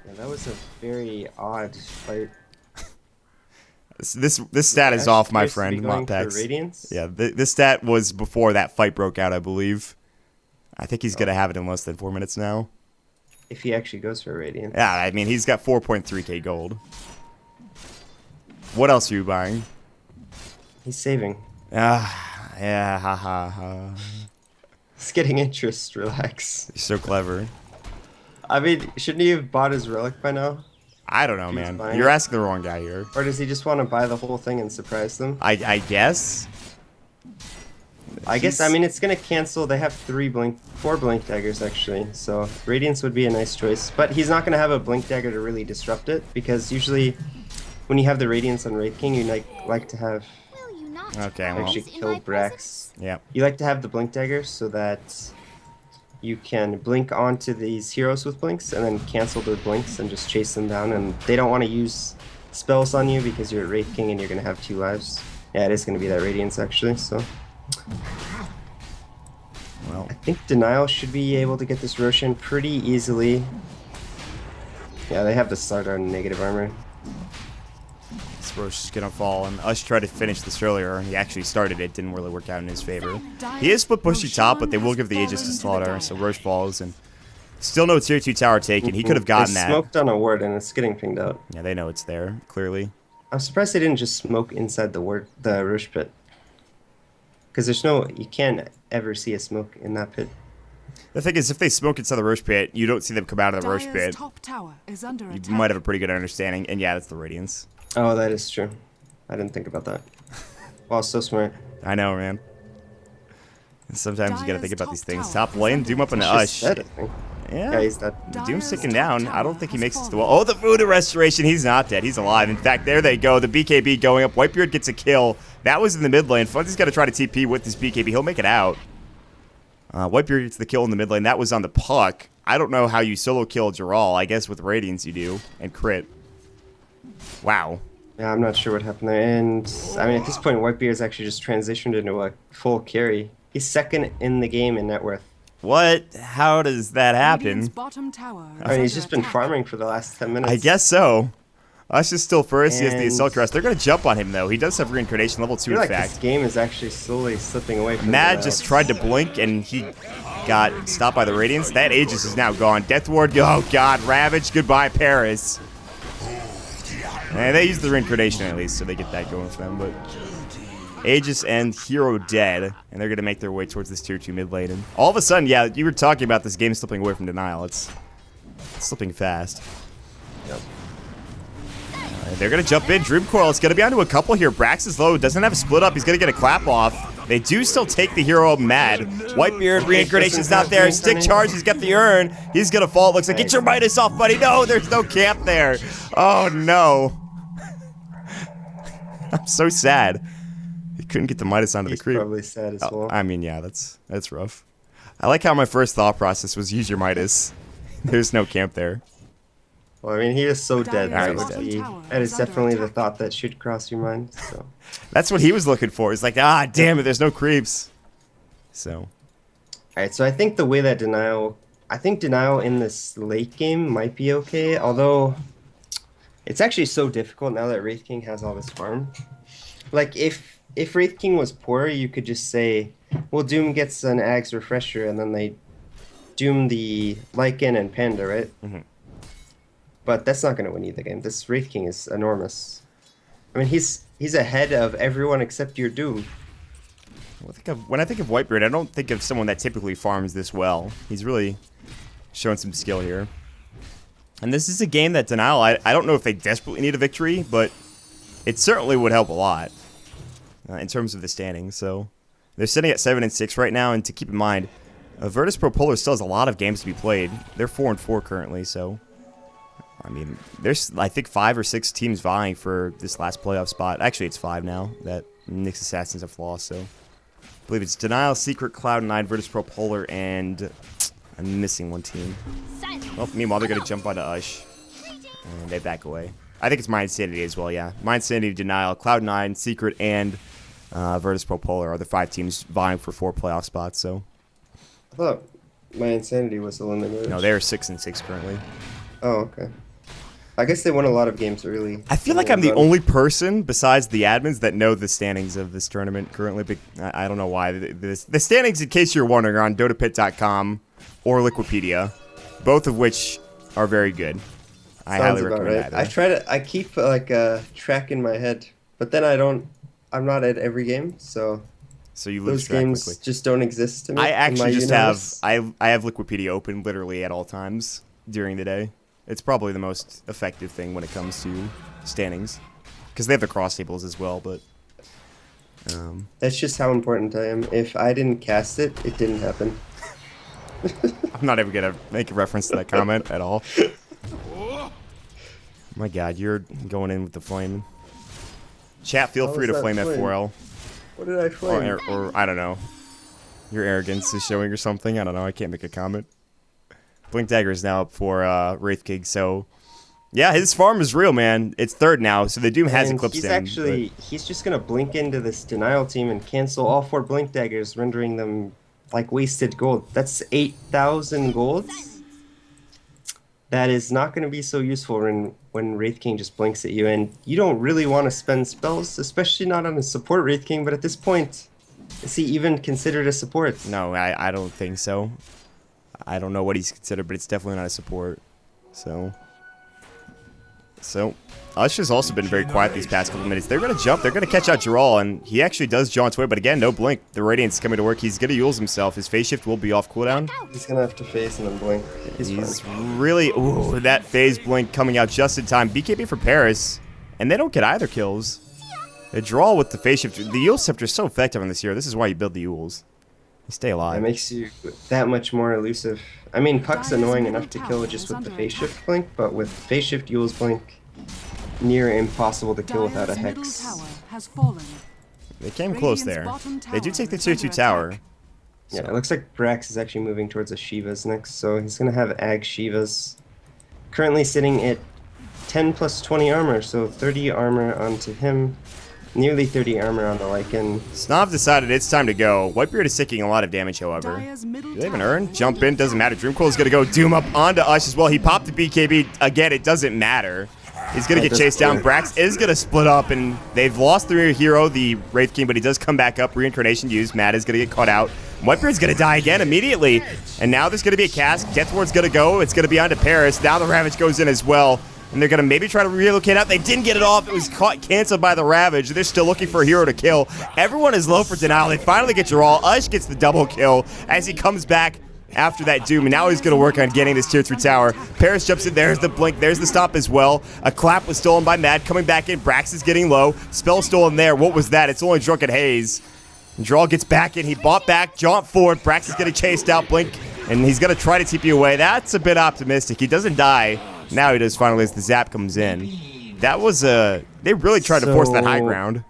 Yeah, that was a very odd fight. This stat is off, my Appears to be friend. going for Montpex. Radiance. Yeah, this stat was before that fight broke out, I believe. I think he's going to have it in less than 4 minutes now. If he actually goes for Radiance. Yeah, I mean, he's got 4.3k gold. What else are you buying? He's saving. Yeah, ha ha ha. He's getting interest. Relax. You're so clever. I mean, shouldn't he have bought his relic by now? I don't know, He's man. buying You're it. asking the wrong guy here. Or does he just want to buy the whole thing and surprise them? I guess. I guess, I mean, it's going to cancel. They have 4 Blink Daggers, actually. So, Radiance would be a nice choice. But he's not going to have a Blink Dagger to really disrupt it. Because usually, when you have the Radiance on Wraith King, you like to have... Will you not Okay, well. Actually pose in kill my Brax. presence? Yeah. You like to have the Blink Dagger so that you can blink onto these heroes with blinks and then cancel their blinks and just chase them down. And they don't want to use spells on you because you're a Wraith King and you're going to have 2 lives. Yeah, it is going to be that Radiance, actually, so... Well, I think Denial should be able to get this Roshan pretty easily. Yeah, they have the start on negative armor. this Roche is going to fall. And Ush tried to finish this earlier. He actually started it. Didn't really work out in his favor. He is split pushy top, but they will give the Aegis to Slaughter. So Roche falls. And still no tier 2 tower taken. He could have gotten They that. smoked on a ward and it's getting pinged out. Yeah, they know it's there, clearly. I'm surprised they didn't just smoke inside the Roche pit. Because you can't ever see a smoke in that pit. The thing is, if they smoke inside the Roche pit, you don't see them come out of the Roche Dire's pit. top tower is under You attack. might have a pretty good understanding. And yeah, that's the Radiance. Oh, that is true. I didn't think about that. Wow, so smart. I know, man. Sometimes you gotta think about these things. Top Top lane, Doom up into He's just Ush. dead, I think. Yeah. Yeah, he's dead. Doom's ticking down. I don't think he makes it to the wall. Oh, the Voodoo Restoration. He's not dead. He's alive. In fact, there they go. The BKB going up. Whitebeard gets a kill. That was in the mid lane. Fuzzy's got to try to TP with this BKB. He'll make it out. Whitebeard gets the kill in the mid lane. That was on the puck. I don't know how you solo kill Giral. I guess with Radiance you do. And crit. Wow. Yeah, I'm not sure what happened there. And, I mean, at this point, Whitebeard's actually just transitioned into a full carry. He's second in the game in net worth. What? How does that Radiant's happen? bottom tower is I mean, he's under just been attack. farming for the last 10 minutes. I guess so. Us is still first. He has the And- Assault Crest. They're going to jump on him, though. He does have Reincarnation level 2, I feel in like fact. this game is actually slowly slipping away from Mad the just tried to blink, and he got stopped by the Radiance. That Aegis is now gone. Death Ward, oh god. Ravage, goodbye, Paris. And they use the Reincarnation at least, so they get that going for them. But Aegis and Hero dead, and they're going to make their way towards this tier 2 mid lane. And all of a sudden, yeah, you were talking about this game slipping away from Denial. It's slipping fast. Yep. They're going to jump in. Dream Coil, it's going to be onto a couple here. Brax is low, doesn't have a split up. He's going to get a clap off. They do still take the hero Mad. Whitebeard, Reincarnation's not there. Stick Charge, he's got the urn. He's going to fall. It looks like, get your Midas off, buddy. No, there's no camp there. Oh, no. I'm so sad. He couldn't get the Midas onto He's the creep. probably sad as well. I mean, yeah, that's rough. I like how my first thought process was use your Midas. There's no camp there. Well, I mean, he is so dead. Alright, So he's he- dead. that is definitely the thought that should cross your mind. So. That's what he was looking for. He's like, ah, damn it, there's no creeps. So, Alright, so I think the way that Denial in this late game might be okay, although it's actually so difficult now that Wraith King has all this farm. Like, if Wraith King was poor, you could just say, well, Doom gets an Ags Refresher, and then they Doom the Lycan and Panda, right? Mhm. But that's not going to win you the game. This Wraith King is enormous. I mean, he's ahead of everyone except your Doom. when I think of Whitebeard, I don't think of someone that typically farms this well. He's really showing some skill here. And this is a game that Denial, I don't know if they desperately need a victory, but it certainly would help a lot in terms of the standings. So they're sitting at 7 and 6 right now, and to keep in mind, Virtus Pro Polar still has a lot of games to be played. They're 4 and 4 currently, so I mean, there's I think 5 or 6 teams vying for this last playoff spot. Actually, it's 5 now that Nyx Assassins have lost. So I believe it's Denial, Secret, Cloud9, Virtus Pro Polar, and I'm missing one team. Well, meanwhile, they're gonna jump onto Ush, and they back away. I think it's Mind Sanity as well. Yeah, Mind Sanity, Denial, Cloud9, Secret, and Virtus Pro Polar are the 5 teams vying for 4 playoff spots. So I thought my Insanity was eliminated. no, they're 6 and 6 currently. Oh, okay. I guess they won a lot of games early. I feel like I'm the only person besides the admins that know the standings of this tournament currently, but I don't know why. The standings, in case you're wondering, are on DotaPit.com or Liquipedia, both of which are very good. I highly recommend that. I keep like track in my head, but then I'm not at every game, so So you lose those track games quickly. just don't exist to me. I in actually my just universe. I have Liquipedia open literally at all times during the day. It's probably the most effective thing when it comes to standings, because they have the cross tables as well. But That's just how important I am. If I didn't cast it, it didn't happen. I'm not ever gonna make a reference to that comment at all. My God, you're going in with the flame. Chat, feel How free is to that flame that flame? 4L. What did I flame? Or I don't know. Your arrogance is showing or something. I don't know. I can't make a comment. Blink Dagger is now up for Wraith King, so yeah, his farm is real, man. It's 3rd now, so the Doom has And eclipsed he's just gonna blink into this Denial team and cancel all 4 Blink Daggers, rendering them like wasted gold. That's 8,000 gold. That is not going to be so useful when Wraith King just blinks at you, and you don't really want to spend spells, especially not on a support Wraith King. But at this point, is he even considered a support? No, I don't think so. I don't know what he's considered, but it's definitely not a support. So Ush has also been very quiet these past couple minutes. They're going to jump. They're going to catch out Giral, and he actually does jaunt away. But again, no blink. The Radiant's coming to work. He's going to use himself. His phase shift will be off cooldown. He's gonna have to face and then blink. He's fine. really... Ooh, that phase blink coming out just in time. BKB for Paris, and they don't get either kills. They draw with the phase shift. The Eul Scepter is so effective on this hero. This is why you build the Euls. You stay It alive. makes you that much more elusive. I mean, Puck's annoying enough to kill just with the phase shift blink, but with phase shift Eul's blink, near impossible to kill without a Dire's middle hex. tower has fallen. They came close there. They do take the tier 2 tower. Yeah, it looks like Brax is actually moving towards a Shivas next, so he's gonna have Ag Shivas. Currently sitting at 10 plus 20 armor, so 30 armor onto him. Nearly 30 armor on the Lycan. Snav decided it's time to go. Whitebeard is taking a lot of damage, however. Dire's middle Do they even tower earn? is Jump under in, doesn't matter. Dreamcoil is going to go Doom up onto Ush as well. He popped the BKB. Again, it doesn't matter. He's going to get chased down. Brax is going to split up, and they've lost their hero, the Wraith King, but he does come back up. Reincarnation used. Matt is going to get caught out. Whitebeard's going to die again immediately. And now there's going to be a cast. Deathward's going to go. It's going to be onto Paris. Now the Ravage goes in as well. And they're going to maybe try to relocate out. They didn't get it off. It was canceled by the Ravage. They're still looking for a hero to kill. Everyone is low for denial. They finally get Jarl. Ush gets the double kill as he comes back after that Doom. And now he's going to work on getting this tier 3 tower. Paris jumps in. There's the blink. There's the stop as well. A clap was stolen by Mad. Coming back in. Brax is getting low. Spell stolen there. What was that? It's only Drunken Haze. And Jarl gets back in. He bought back. Jaunt forward. Brax is getting chased out. Blink. And he's going to try to TP away. That's a bit optimistic. He doesn't die. Now he does finally as the zap comes in. That was they really tried to force that high ground.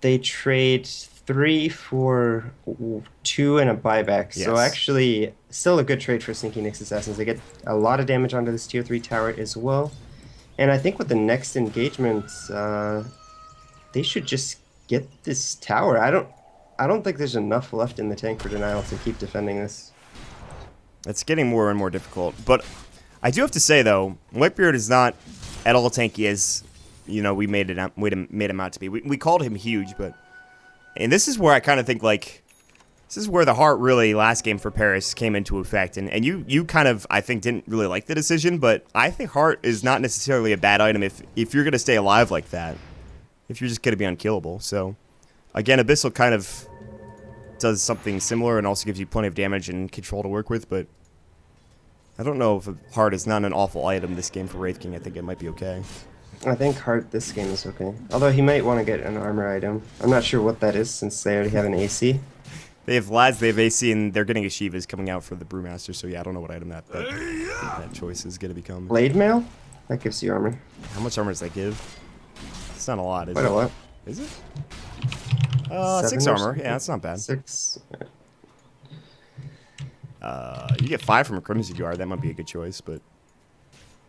They trade 3 for 2 and a buyback. Yes. So actually, still a good trade for Sneaky Nyx Assassins. They get a lot of damage onto this tier 3 tower as well. And I think with the next engagement, they should just get this tower. I don't think there's enough left in the tank for Denial to keep defending this. It's getting more and more difficult, but I do have to say though, Whitebeard is not at all tanky as we made him out to be. We called him huge, and this is where I kind of think this is where the heart really last game for Paris came into effect, and you kind of I think didn't really like the decision, but I think heart is not necessarily a bad item if you're gonna stay alive like that, if you're just gonna be unkillable. So again, Abyssal kind of does something similar and also gives you plenty of damage and control to work with, but I don't know if Heart is not an awful item this game for Wraith King. I think it might be okay. I think Heart this game is okay. Although he might want to get an armor item. I'm not sure what that is since they already have an AC. They have Lads, they have AC, and they're getting a Shivas coming out for the Brewmaster, so yeah, I don't know what item that choice is going to become. Blade Mail? That gives you armor. How much armor does that give? It's not a lot, is it? Quite a lot. Is it? 7 6 or armor. something? Yeah, that's not bad. 6. You get 5 from a Crimson Guard. That might be a good choice, but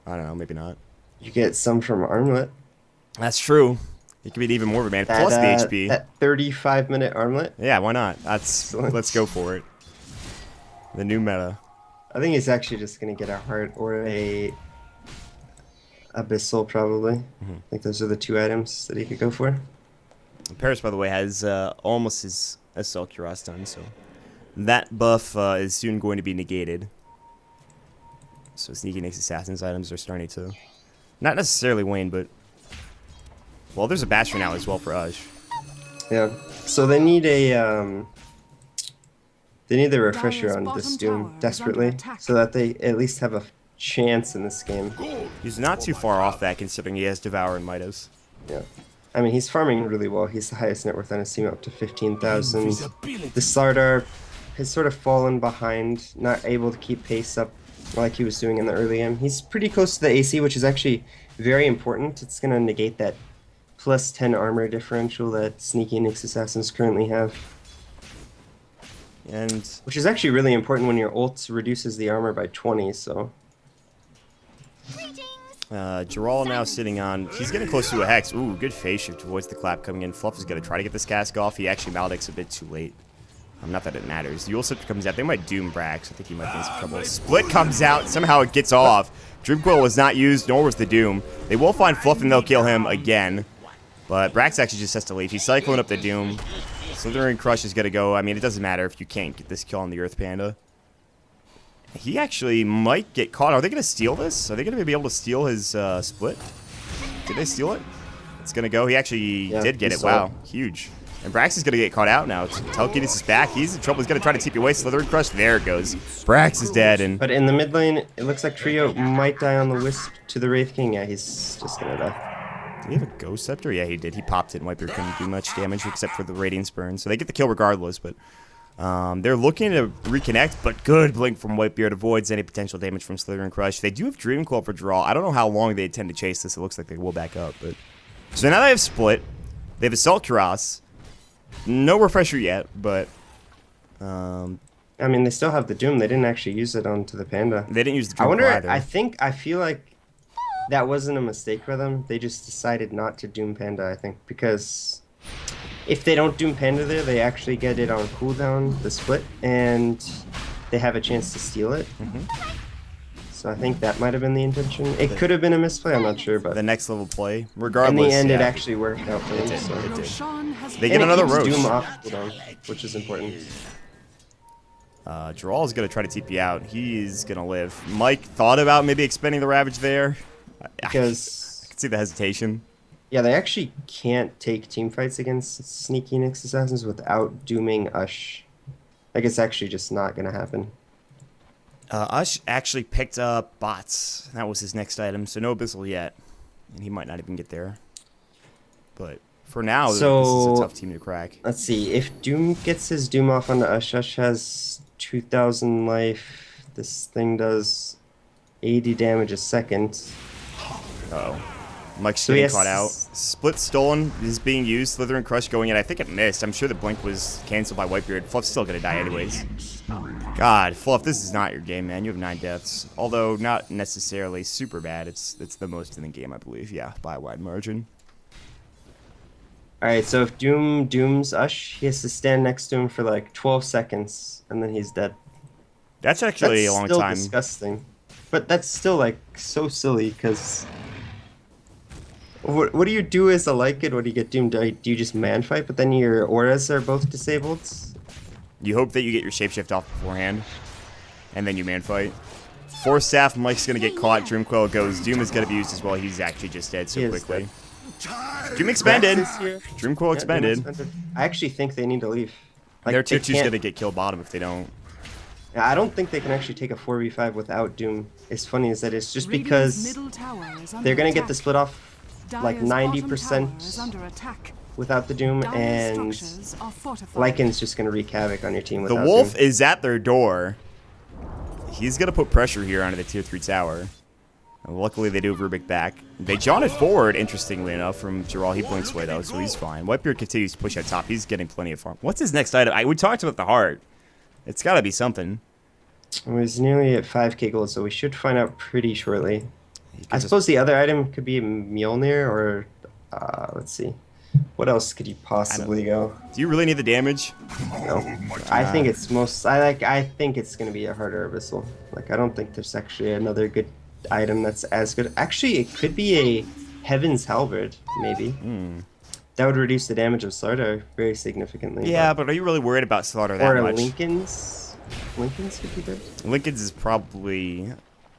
I don't know. Maybe not. You get some from Armlet. That's true. It could be even more of a man. Plus the HP. That 35-minute Armlet. Yeah, why not? Excellent. Let's go for it. The new meta. I think he's actually just going to get a Heart or a Abyssal, probably. I think those are the 2 items that he could go for. Paris, by the way, has almost his SL Cuirass done, so that buff is soon going to be negated. So Sneaky Nyx Assassins items are starting to not necessarily wane, but well, there's a Bastion now as well for Ush. Yeah. So they need a refresher Dire's on bottom this tower Doom is desperately, under attack. so that they at least have a chance in this game. He's not too far off that, considering he has Devour and Midas. Yeah. I mean, he's farming really well. He's the highest net worth on his team, up to 15,000. The Slardar has sort of fallen behind, not able to keep pace up like he was doing in the early game. He's pretty close to the AC, which is actually very important. It's going to negate that plus 10 armor differential that Sneaky Nyx Assassins currently have. And Which is actually really important when your ult reduces the armor by 20, so... Jarl now sitting on... He's getting close to a Hex. Ooh, good phase shift. Avoids the clap coming in. Fluff is going to try to get this cask off. He actually Maledict's a bit too late. Not that it matters. The Yule Scepter comes out. They might Doom Brax. I think he might be in some trouble. Split comes out. Somehow it gets off. Dreamcoil was not used, nor was the Doom. They will find Fluff and they'll kill him again. But Brax actually just has to leave. He's cycling up the Doom. Slithering Crush is going to go. I mean, it doesn't matter if you can't get this kill on the Earth Panda. He actually might get caught. Are they going to steal this? Are they going to be able to steal his split? Did they steal it? It's going to go. He actually did get it. Wow. Huge. And Brax is going to get caught out now. Telekinesis is back. He's in trouble. He's going to try to TP away. Slithering Crush. There it goes. Brax is dead. And But in the mid lane, it looks like Trio might die on the Wisp to the Wraith King. Yeah, he's just going to die. did he have a Ghost Scepter? Yeah, he did. He popped it and Whitebeard couldn't do much damage except for the Radiance Burn. So they get the kill regardless, but they're looking to reconnect, but good blink from Whitebeard avoids any potential damage from Slithering Crush. They do have Dream Coil for draw. I don't know how long they intend to chase this. It looks like they will back up. But so now they have Split. They have Assault Cuirass. No Refresher yet, but... I mean, they still have the Doom. They didn't actually use it onto the Panda. They didn't use the Dream I wonder, Coil either. I feel like that wasn't a mistake for them. They just decided not to Doom Panda, I think, because if they don't Doom Panda there, they actually get it on cooldown, the split, and they have a chance to steal it. So I think that might have been the intention. It could have been a misplay, I'm not sure, but The next level play, in regardless. the end, it yeah. actually worked out for them. did, So. it did. Roshan has They And get it another keeps Roche. Doom off cooldown, which is important. Jarrell's going to try to TP out. He's going to live. Mike thought about maybe expending the Ravage there. I Because, can see the hesitation. yeah, they actually can't take team fights against Sneaky Nyx Assassins without dooming Ush. Like, it's actually just not going to happen. Ush actually picked up bots. That was his next item, so no Abyssal yet. And he might not even get there. But for now, this is So- a tough team to crack. Let's see. If Doom gets his Doom off onto Ush, Ush has 2,000 life. This thing does 80 damage a second. Uh-oh. Mike's So he getting has- caught out. Split stolen is being used. Slither and Crush going in. I think it missed. I'm sure the blink was canceled by Whitebeard. Fluff's still going to die anyways. God, Fluff, this is not your game, man. You have 9 deaths. Although not necessarily super bad. It's the most in the game, I believe. Yeah, by a wide margin. Alright, so if Doom dooms Ush, he has to stand next to him for like 12 seconds, and then he's dead. That's actually That's a long still time. disgusting. But that's still like so silly, because what do you do as a Lycan when you get doomed? Do you just man fight, but then your auras are both disabled? You hope that you get your shapeshift off beforehand, and then you man fight. Force Staff, Mike's gonna get caught. Dreamcoil goes. Doom is gonna be used as well. He's actually just dead so He is quickly. dead. Doom expended. Drax is here. Dreamcoil Yeah, Doom expended. expended. I actually think they need to leave. Like, Their they tier 2's can't- gonna get killed bottom if they don't. I don't think they can actually take a 4v5 without Doom. As funny as that is, just Radiant's because middle tower is under they're gonna get attack. the split off like Dire's bottom tower is 90% under attack. without the Doom, Dire's and structures are fortified. Lycan's just gonna wreak havoc on your team The without wolf Doom. is at their door. He's gonna put pressure here onto the tier 3 tower. And luckily, they do Rubik back. They jaunted forward, interestingly enough, from Jarrell. He blinks away, though, so he's fine. Whitebeard continues to push at top. He's getting plenty of farm. What's his next item? We talked about the heart. It's gotta be something. It was nearly at 5k gold, so we should find out pretty shortly. He could I just- suppose the other item could be a Mjolnir, or let's see. What else could you possibly go? Do you really need the damage? No. I think it's most. I think it's gonna be a harder abyssal. Like, I don't think there's actually another good item that's as good. Actually, it could be a Heaven's Halberd, maybe. That would reduce the damage of Slardar very significantly. Yeah, but are you really worried about Slaughter that or a much? Lincoln's. Lincoln's could be good. Lincoln's is probably...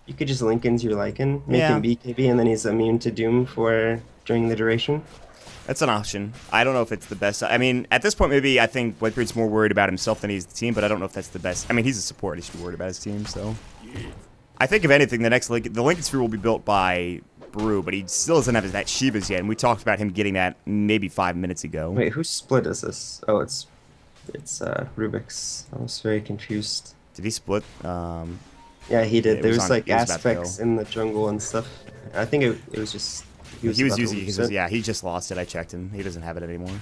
You could just Lincoln's your Lycan, make Yeah. him BKB, and then he's immune to Doom for during the duration. That's an option. I don't know if it's the best. I mean, at this point, maybe I think Whitebeard's more worried about himself than he's the team, but I don't know if that's the best. I mean, he's a support. He should be worried about his team, so... I think, if anything, the next the Lincoln Sphere will be built by Brew, but he still doesn't have that Shiva's yet, and we talked about him getting that maybe 5 minutes ago. Wait, whose split is this? Oh, it's Rubik's. I was very confused. Did he split? Yeah, he did. It There was was on- like it was about to aspects go. in the jungle and stuff. I think it was just He was about to using it lose because, yeah, he just lost it. I checked him. He doesn't have it anymore.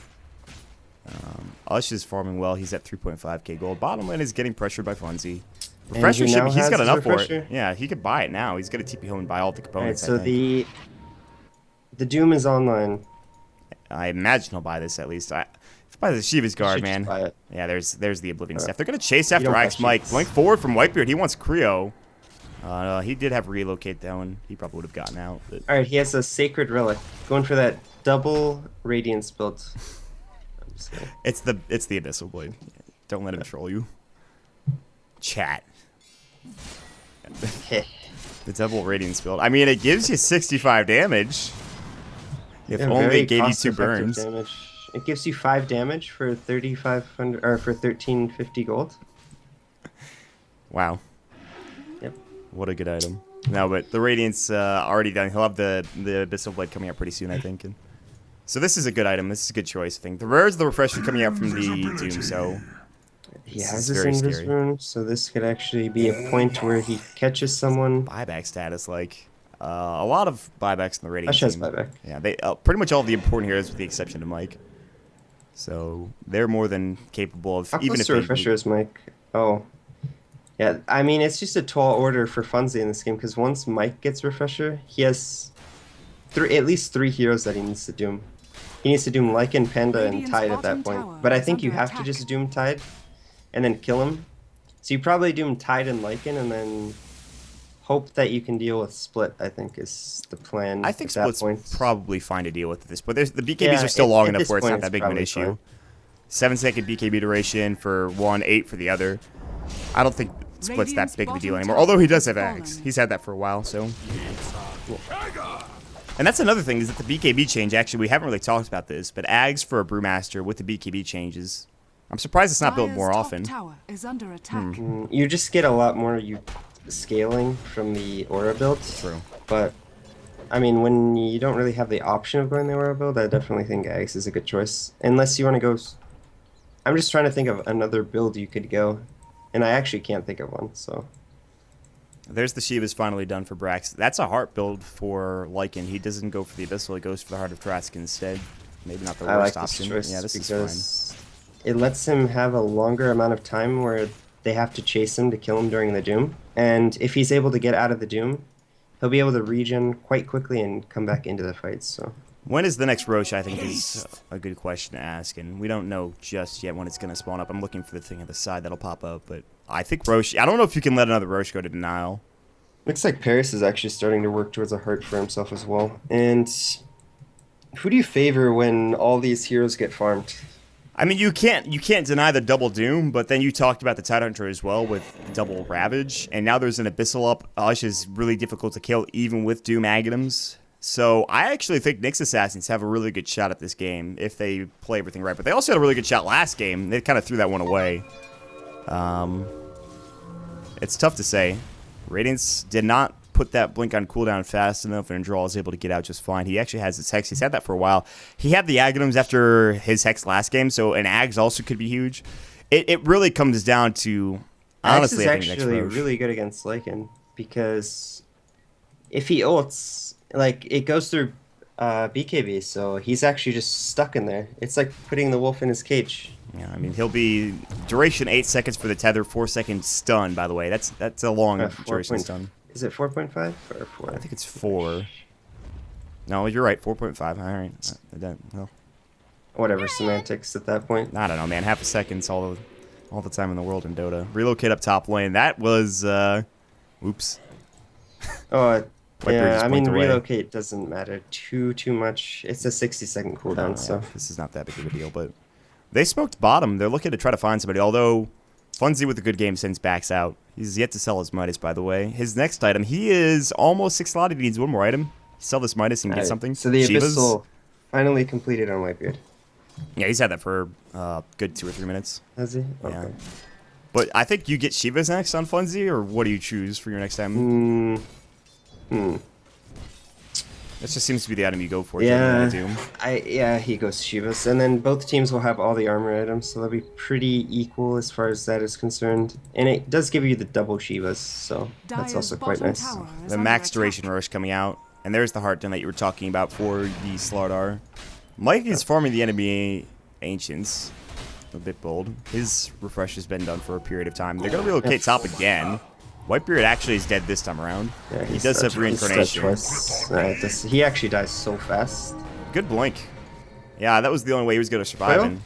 Ush is farming well. He's at 3.5k gold. Bottom lane is getting pressured by Funzy. Refresher he should now be, he's has got his enough for refresher. it. Yeah, he could buy it now. He's going to TP home and buy all the Alright, components. so I think. the Doom is online. I imagine he'll buy this at least. If he buys the Shiva's guard, should just man. buy it. Yeah, there's the Oblivion stuff. They're going to chase after don't buy Axe Mike. Shivas. Blink forward from Whitebeard. He wants Creo. He did have relocate though, and he probably would have gotten out. But Alright, he has a Sacred Relic. Going for that double Radiance build. I'm just kidding. it's the Abyssal Blade. Don't let him troll you. Chat. Heh. The double Radiance build. I mean, it gives you 65 damage. If Yeah, only very it gave you 2 cost-effective burns. Damage. It gives you 5 damage for 3,500 or for 1,350 gold. Wow. Yep. What a good item. No, but the Radiance already done. He'll have the Abyssal Blade coming out pretty soon, I think. And so this is a good item. This is a good choice, I think. The rare is the Refresher coming out from the Doom, so... He This has is his very Invis scary. rune, so this could actually be a point where he catches someone. Buyback status, like... a lot of buybacks in the Radiance Ush has team. buyback. Yeah, they pretty much all of the important heroes with the exception of Mike. So they're more than capable of... How even close if to they Refresher is Mike? Oh. Yeah, I mean, it's just a tall order for Funzy in this game, because once Mike gets Refresher, he has at least 3 heroes that he needs to doom. He needs to doom Lycan, Panda, and Radiant's Tide at that bottom point. tower But I is think you under have to attack. just doom Tide and then kill him. So you probably doom Tide and Lycan and then hope that you can deal with Split, I think is the plan. I think at that Split's point. probably fine to deal with this, but the BKBs Yeah, are still at- long at enough this where it's point, not that it's big of an probably issue. fine. 7-second BKB duration for one, 8 for the other. I don't think Split's that Radiant's big of a deal bottom anymore. tower Although he does has have fallen. Axe. He's had that for a while, so. And that's another thing, is that the BKB change, actually, we haven't really talked about this, but Ags for a Brewmaster with the BKB changes. I'm surprised it's not built Dire's more top often. tower is under attack. You just get a lot more scaling from the Aura build. True. But, I mean, when you don't really have the option of going the Aura build, I definitely think Axe is a good choice. Unless you want to go... I'm just trying to think of another build you could go. And I actually can't think of one, so... There's the Shiva's finally done for Brax. That's a heart build for Lycan. He doesn't go for the Abyssal, he goes for the Heart of Trask instead. Maybe not the I worst like option. this choice Yeah, this is because it lets him have a longer amount of time where they have to chase him to kill him during the Doom. And if he's able to get out of the Doom, he'll be able to regen quite quickly and come back into the fight, so... fine. When is the next Roche, I think, is a good question to ask. And we don't know just yet when it's going to spawn up. I'm looking for the thing at the side that'll pop up. But I think Roche... I don't know if you can let another Roche go to denial. Looks like Paris is actually starting to work towards a heart for himself as well. And who do you favor when all these heroes get farmed? I mean, you can't deny the double Doom, but then you talked about the Tidehunter as well with double Ravage, and now there's an Abyssal up. Ush is really difficult to kill even with Doom Aghanims. So I actually think Nyx Assassins have a really good shot at this game if they play everything right. But they also had a really good shot last game. They kind of threw that one away. It's tough to say. Radiance did not put that blink on cooldown fast enough, and Draw is able to get out just fine. He actually has his Hex. He's had that for a while. He had the Aghanims after his Hex last game, so an Ags also could be huge. It really comes down to, honestly, I Axe think is next actually Roche. really good against Lycan because if he ults, like, it goes through BKB, so he's actually just stuck in there. It's like putting the wolf in his cage. Yeah, I mean, he'll be duration 8 seconds for the tether, 4 seconds stun, by the way. That's a long duration stun. Is it 4.5 or 4? I think it's 4. No, you're right, 4.5. All right. Well, Whatever, semantics at that point. I don't know, man. Half a second's all the time in the world in Dota. Relocate up top lane. That was, oops. Oh, Viper yeah, just I mean, blinked away. relocate doesn't matter too much. It's a 60-second cooldown, so... Yeah, this is not that big of a deal, but they smoked bottom. They're looking to try to find somebody, although Funzy with a good game since backs out. He's yet to sell his Midas, by the way. His next item, he is almost 6 slotted. He needs one more item. Sell this Midas and get Alright, something. So the Shiva's? Abyssal finally completed on Whitebeard. Yeah, he's had that for a good 2 or 3 minutes. Has he? Yeah. Okay. But I think you get Shiva's next on Funzy, or what do you choose for your next item? That just seems to be the item you go for. Yeah, Doom. he goes Shiva's, and then both teams will have all the armor items, so they'll be pretty equal as far as that is concerned. And it does give you the double Shivas, so that's Dire's also quite bottom nice. tower is The under max attack. duration rush coming out. And there's the heart done that you were talking about for the Slardar. Mike is farming the enemy Ancients. A bit bold. His refresh has been done for a period of time. They're going to relocate top again. Whitebeard actually is dead this time around. Yeah, He he's does have dead- he's dead reincarnation. twice. He actually dies so fast. Good blink. Yeah, that was the only way he was going to survive. Well, And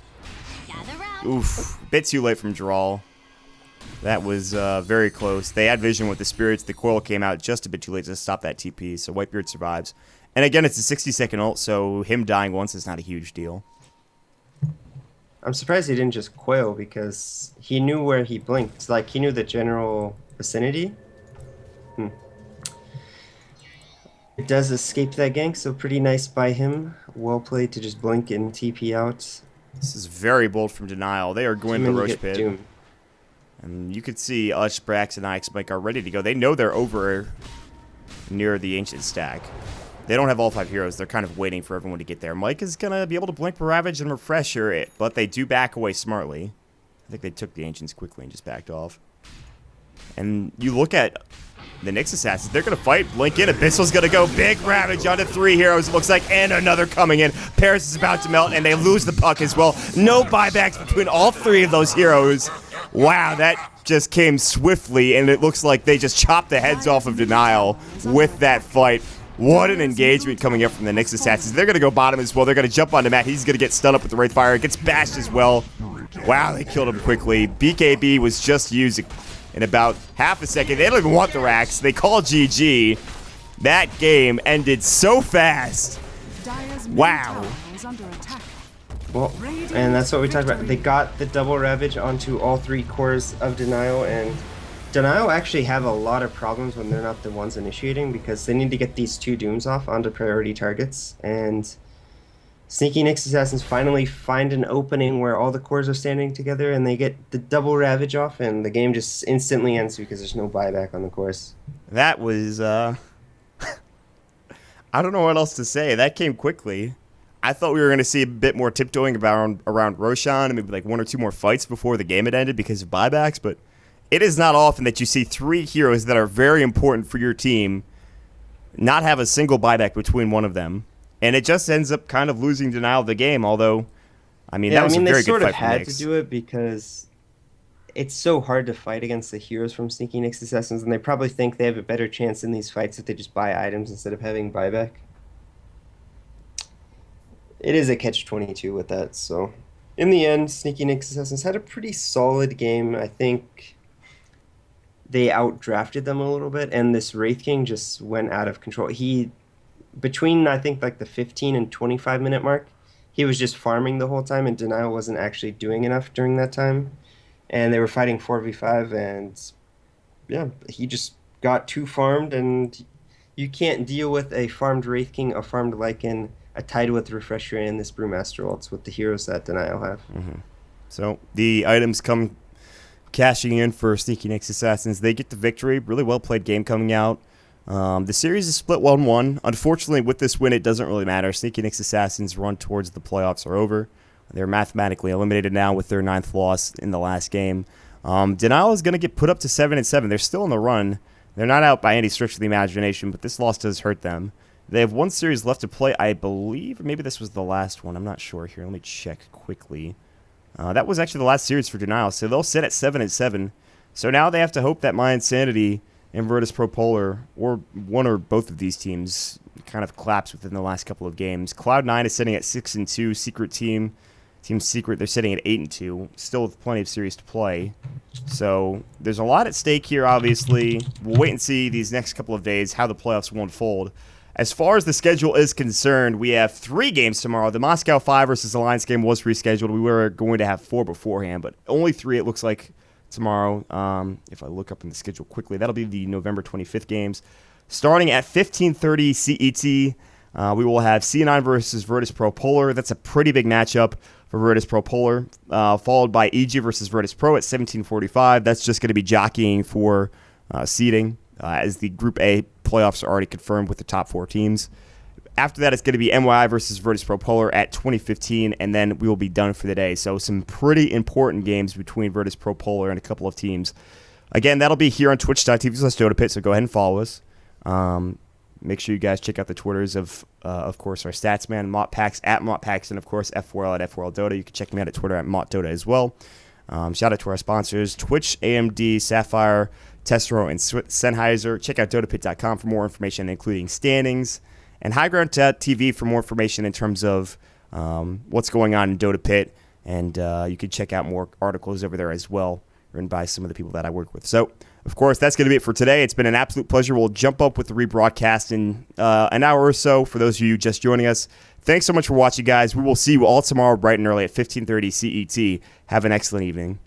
Gather round. oof, bit too late from Drawl. That was very close. They had vision with the spirits. The coil came out just a bit too late to stop that TP, so Whitebeard survives. And again, it's a 60-second ult, so him dying once is not a huge deal. I'm surprised he didn't just coil because he knew where he blinked. Like, he knew the general vicinity. It does escape that gank, so pretty nice by him. Well played to just blink and TP out. This is very bold from Denial. They are going to the Assuming you Roche get Pit. Doom. And you could see Ush, Brax, and Ix are ready to go. They know they're over near the Ancient stack. They don't have all 5 heroes. They're kind of waiting for everyone to get there. Mike is going to be able to blink Ravage and Refresher it, but they do back away smartly. I think they took the Ancients quickly and just backed off. And you look at the Nyx Assassins. They're going to fight. Blink in. Abyssal's going to go. Big Ravage onto 3 heroes, it looks like, and another coming in. Paris is about to melt, and they lose the puck as well. No buybacks between all 3 of those heroes. Wow, that just came swiftly, and it looks like they just chopped the heads off of Denial with that fight. What an engagement coming up from the Nyx Assassins. They're going to go bottom as well. They're going to jump onto Matt. He's going to get stunned up with the Wraithfire. Gets bashed as well. Wow, they killed him quickly. BKB was just used in about half a second. They don't even want the racks. They call GG. That game ended so fast. Dire's main Wow. tower is under attack. Well, and that's what we talked about. They got the double ravage onto all 3 cores of Denial, and Denial actually have a lot of problems when they're not the ones initiating because they need to get these 2 dooms off onto priority targets, and Sneaky Nyx Assassins finally find an opening where all the cores are standing together and they get the double ravage off, and the game just instantly ends because there's no buyback on the cores. That was, I don't know what else to say. That came quickly. I thought we were going to see a bit more tiptoeing around Roshan and maybe like 1 or 2 more fights before the game had ended because of buybacks, but it is not often that you see 3 heroes that are very important for your team not have a single buyback between one of them. And it just ends up kind of losing Denial of the game, although, I mean, that was a very good fight they sort of from had Nyx. to do it because it's so hard to fight against the heroes from Sneaky Nyx Assassins, and they probably think they have a better chance in these fights if they just buy items instead of having buyback. It is a catch-22 with that, so in the end, Sneaky Nyx Assassins had a pretty solid game. I think they outdrafted them a little bit, and this Wraith King just went out of control. Between, I think, like the 15 and 25 minute mark, he was just farming the whole time, and Denial wasn't actually doing enough during that time. And they were fighting 4v5, and yeah, he just got too farmed, and you can't deal with a farmed Wraith King, a farmed Lycan, a Tidewith Refresher, and this Brewmaster ults with the heroes that Denial have. So the items come cashing in for Sneaky Nyx Assassins. They get the victory. Really well played game coming out. The series is split 1-1. Unfortunately, with this win, it doesn't really matter. Sneaky Nyx Assassins' run towards the playoffs are over. They're mathematically eliminated now with their 9th loss in the last game. Denial is going to get put up to 7-7. They're still in the run. They're not out by any stretch of the imagination, but this loss does hurt them. They have 1 series left to play, I believe. Maybe this was the last one. I'm not sure here. Let me check quickly. That was actually the last series for Denial, so they'll sit at 7-7. So now they have to hope that My Insanity and Virtus Pro Polar, or one or both of these teams, kind of collapse within the last couple of games. Cloud9 is sitting at 6-2. Secret Team Secret, they're sitting at 8-2. Still with plenty of series to play. So there's a lot at stake here, obviously. We'll wait and see these next couple of days how the playoffs will unfold. As far as the schedule is concerned, we have 3 games tomorrow. The Moscow 5 versus Alliance game was rescheduled. We were going to have 4 beforehand, but only 3 it looks like tomorrow. If I look up in the schedule quickly, that'll be the November 25th games. Starting at 15:30 CET, we will have C9 versus Virtus Pro Polar. That's a pretty big matchup for Virtus Pro Polar, followed by EG versus Virtus Pro at 17:45. That's just going to be jockeying for seeding, as the Group A playoffs are already confirmed with the top 4 teams. After that, it's going to be NYI versus Virtus Pro Polar at 20:15, and then we will be done for the day. So some pretty important games between Virtus Pro Polar and a couple of teams. Again, that'll be here on twitch.tv/DotaPit, so go ahead and follow us. Make sure you guys check out the Twitters of course, our Statsman, MottPax, at MottPax, and, of course, F4L at F4LDota. You can check me out at Twitter at MottDota as well. Shout out to our sponsors, Twitch, AMD, Sapphire, Tessero, and Sennheiser. Check out DotaPit.com for more information, including standings, and HighGround.tv for more information in terms of what's going on in DotaPit. And you can check out more articles over there as well, written by some of the people that I work with. So, of course, that's going to be it for today. It's been an absolute pleasure. We'll jump up with the rebroadcast in an hour or so for those of you just joining us. Thanks so much for watching, guys. We will see you all tomorrow bright and early at 15:30 CET. Have an excellent evening.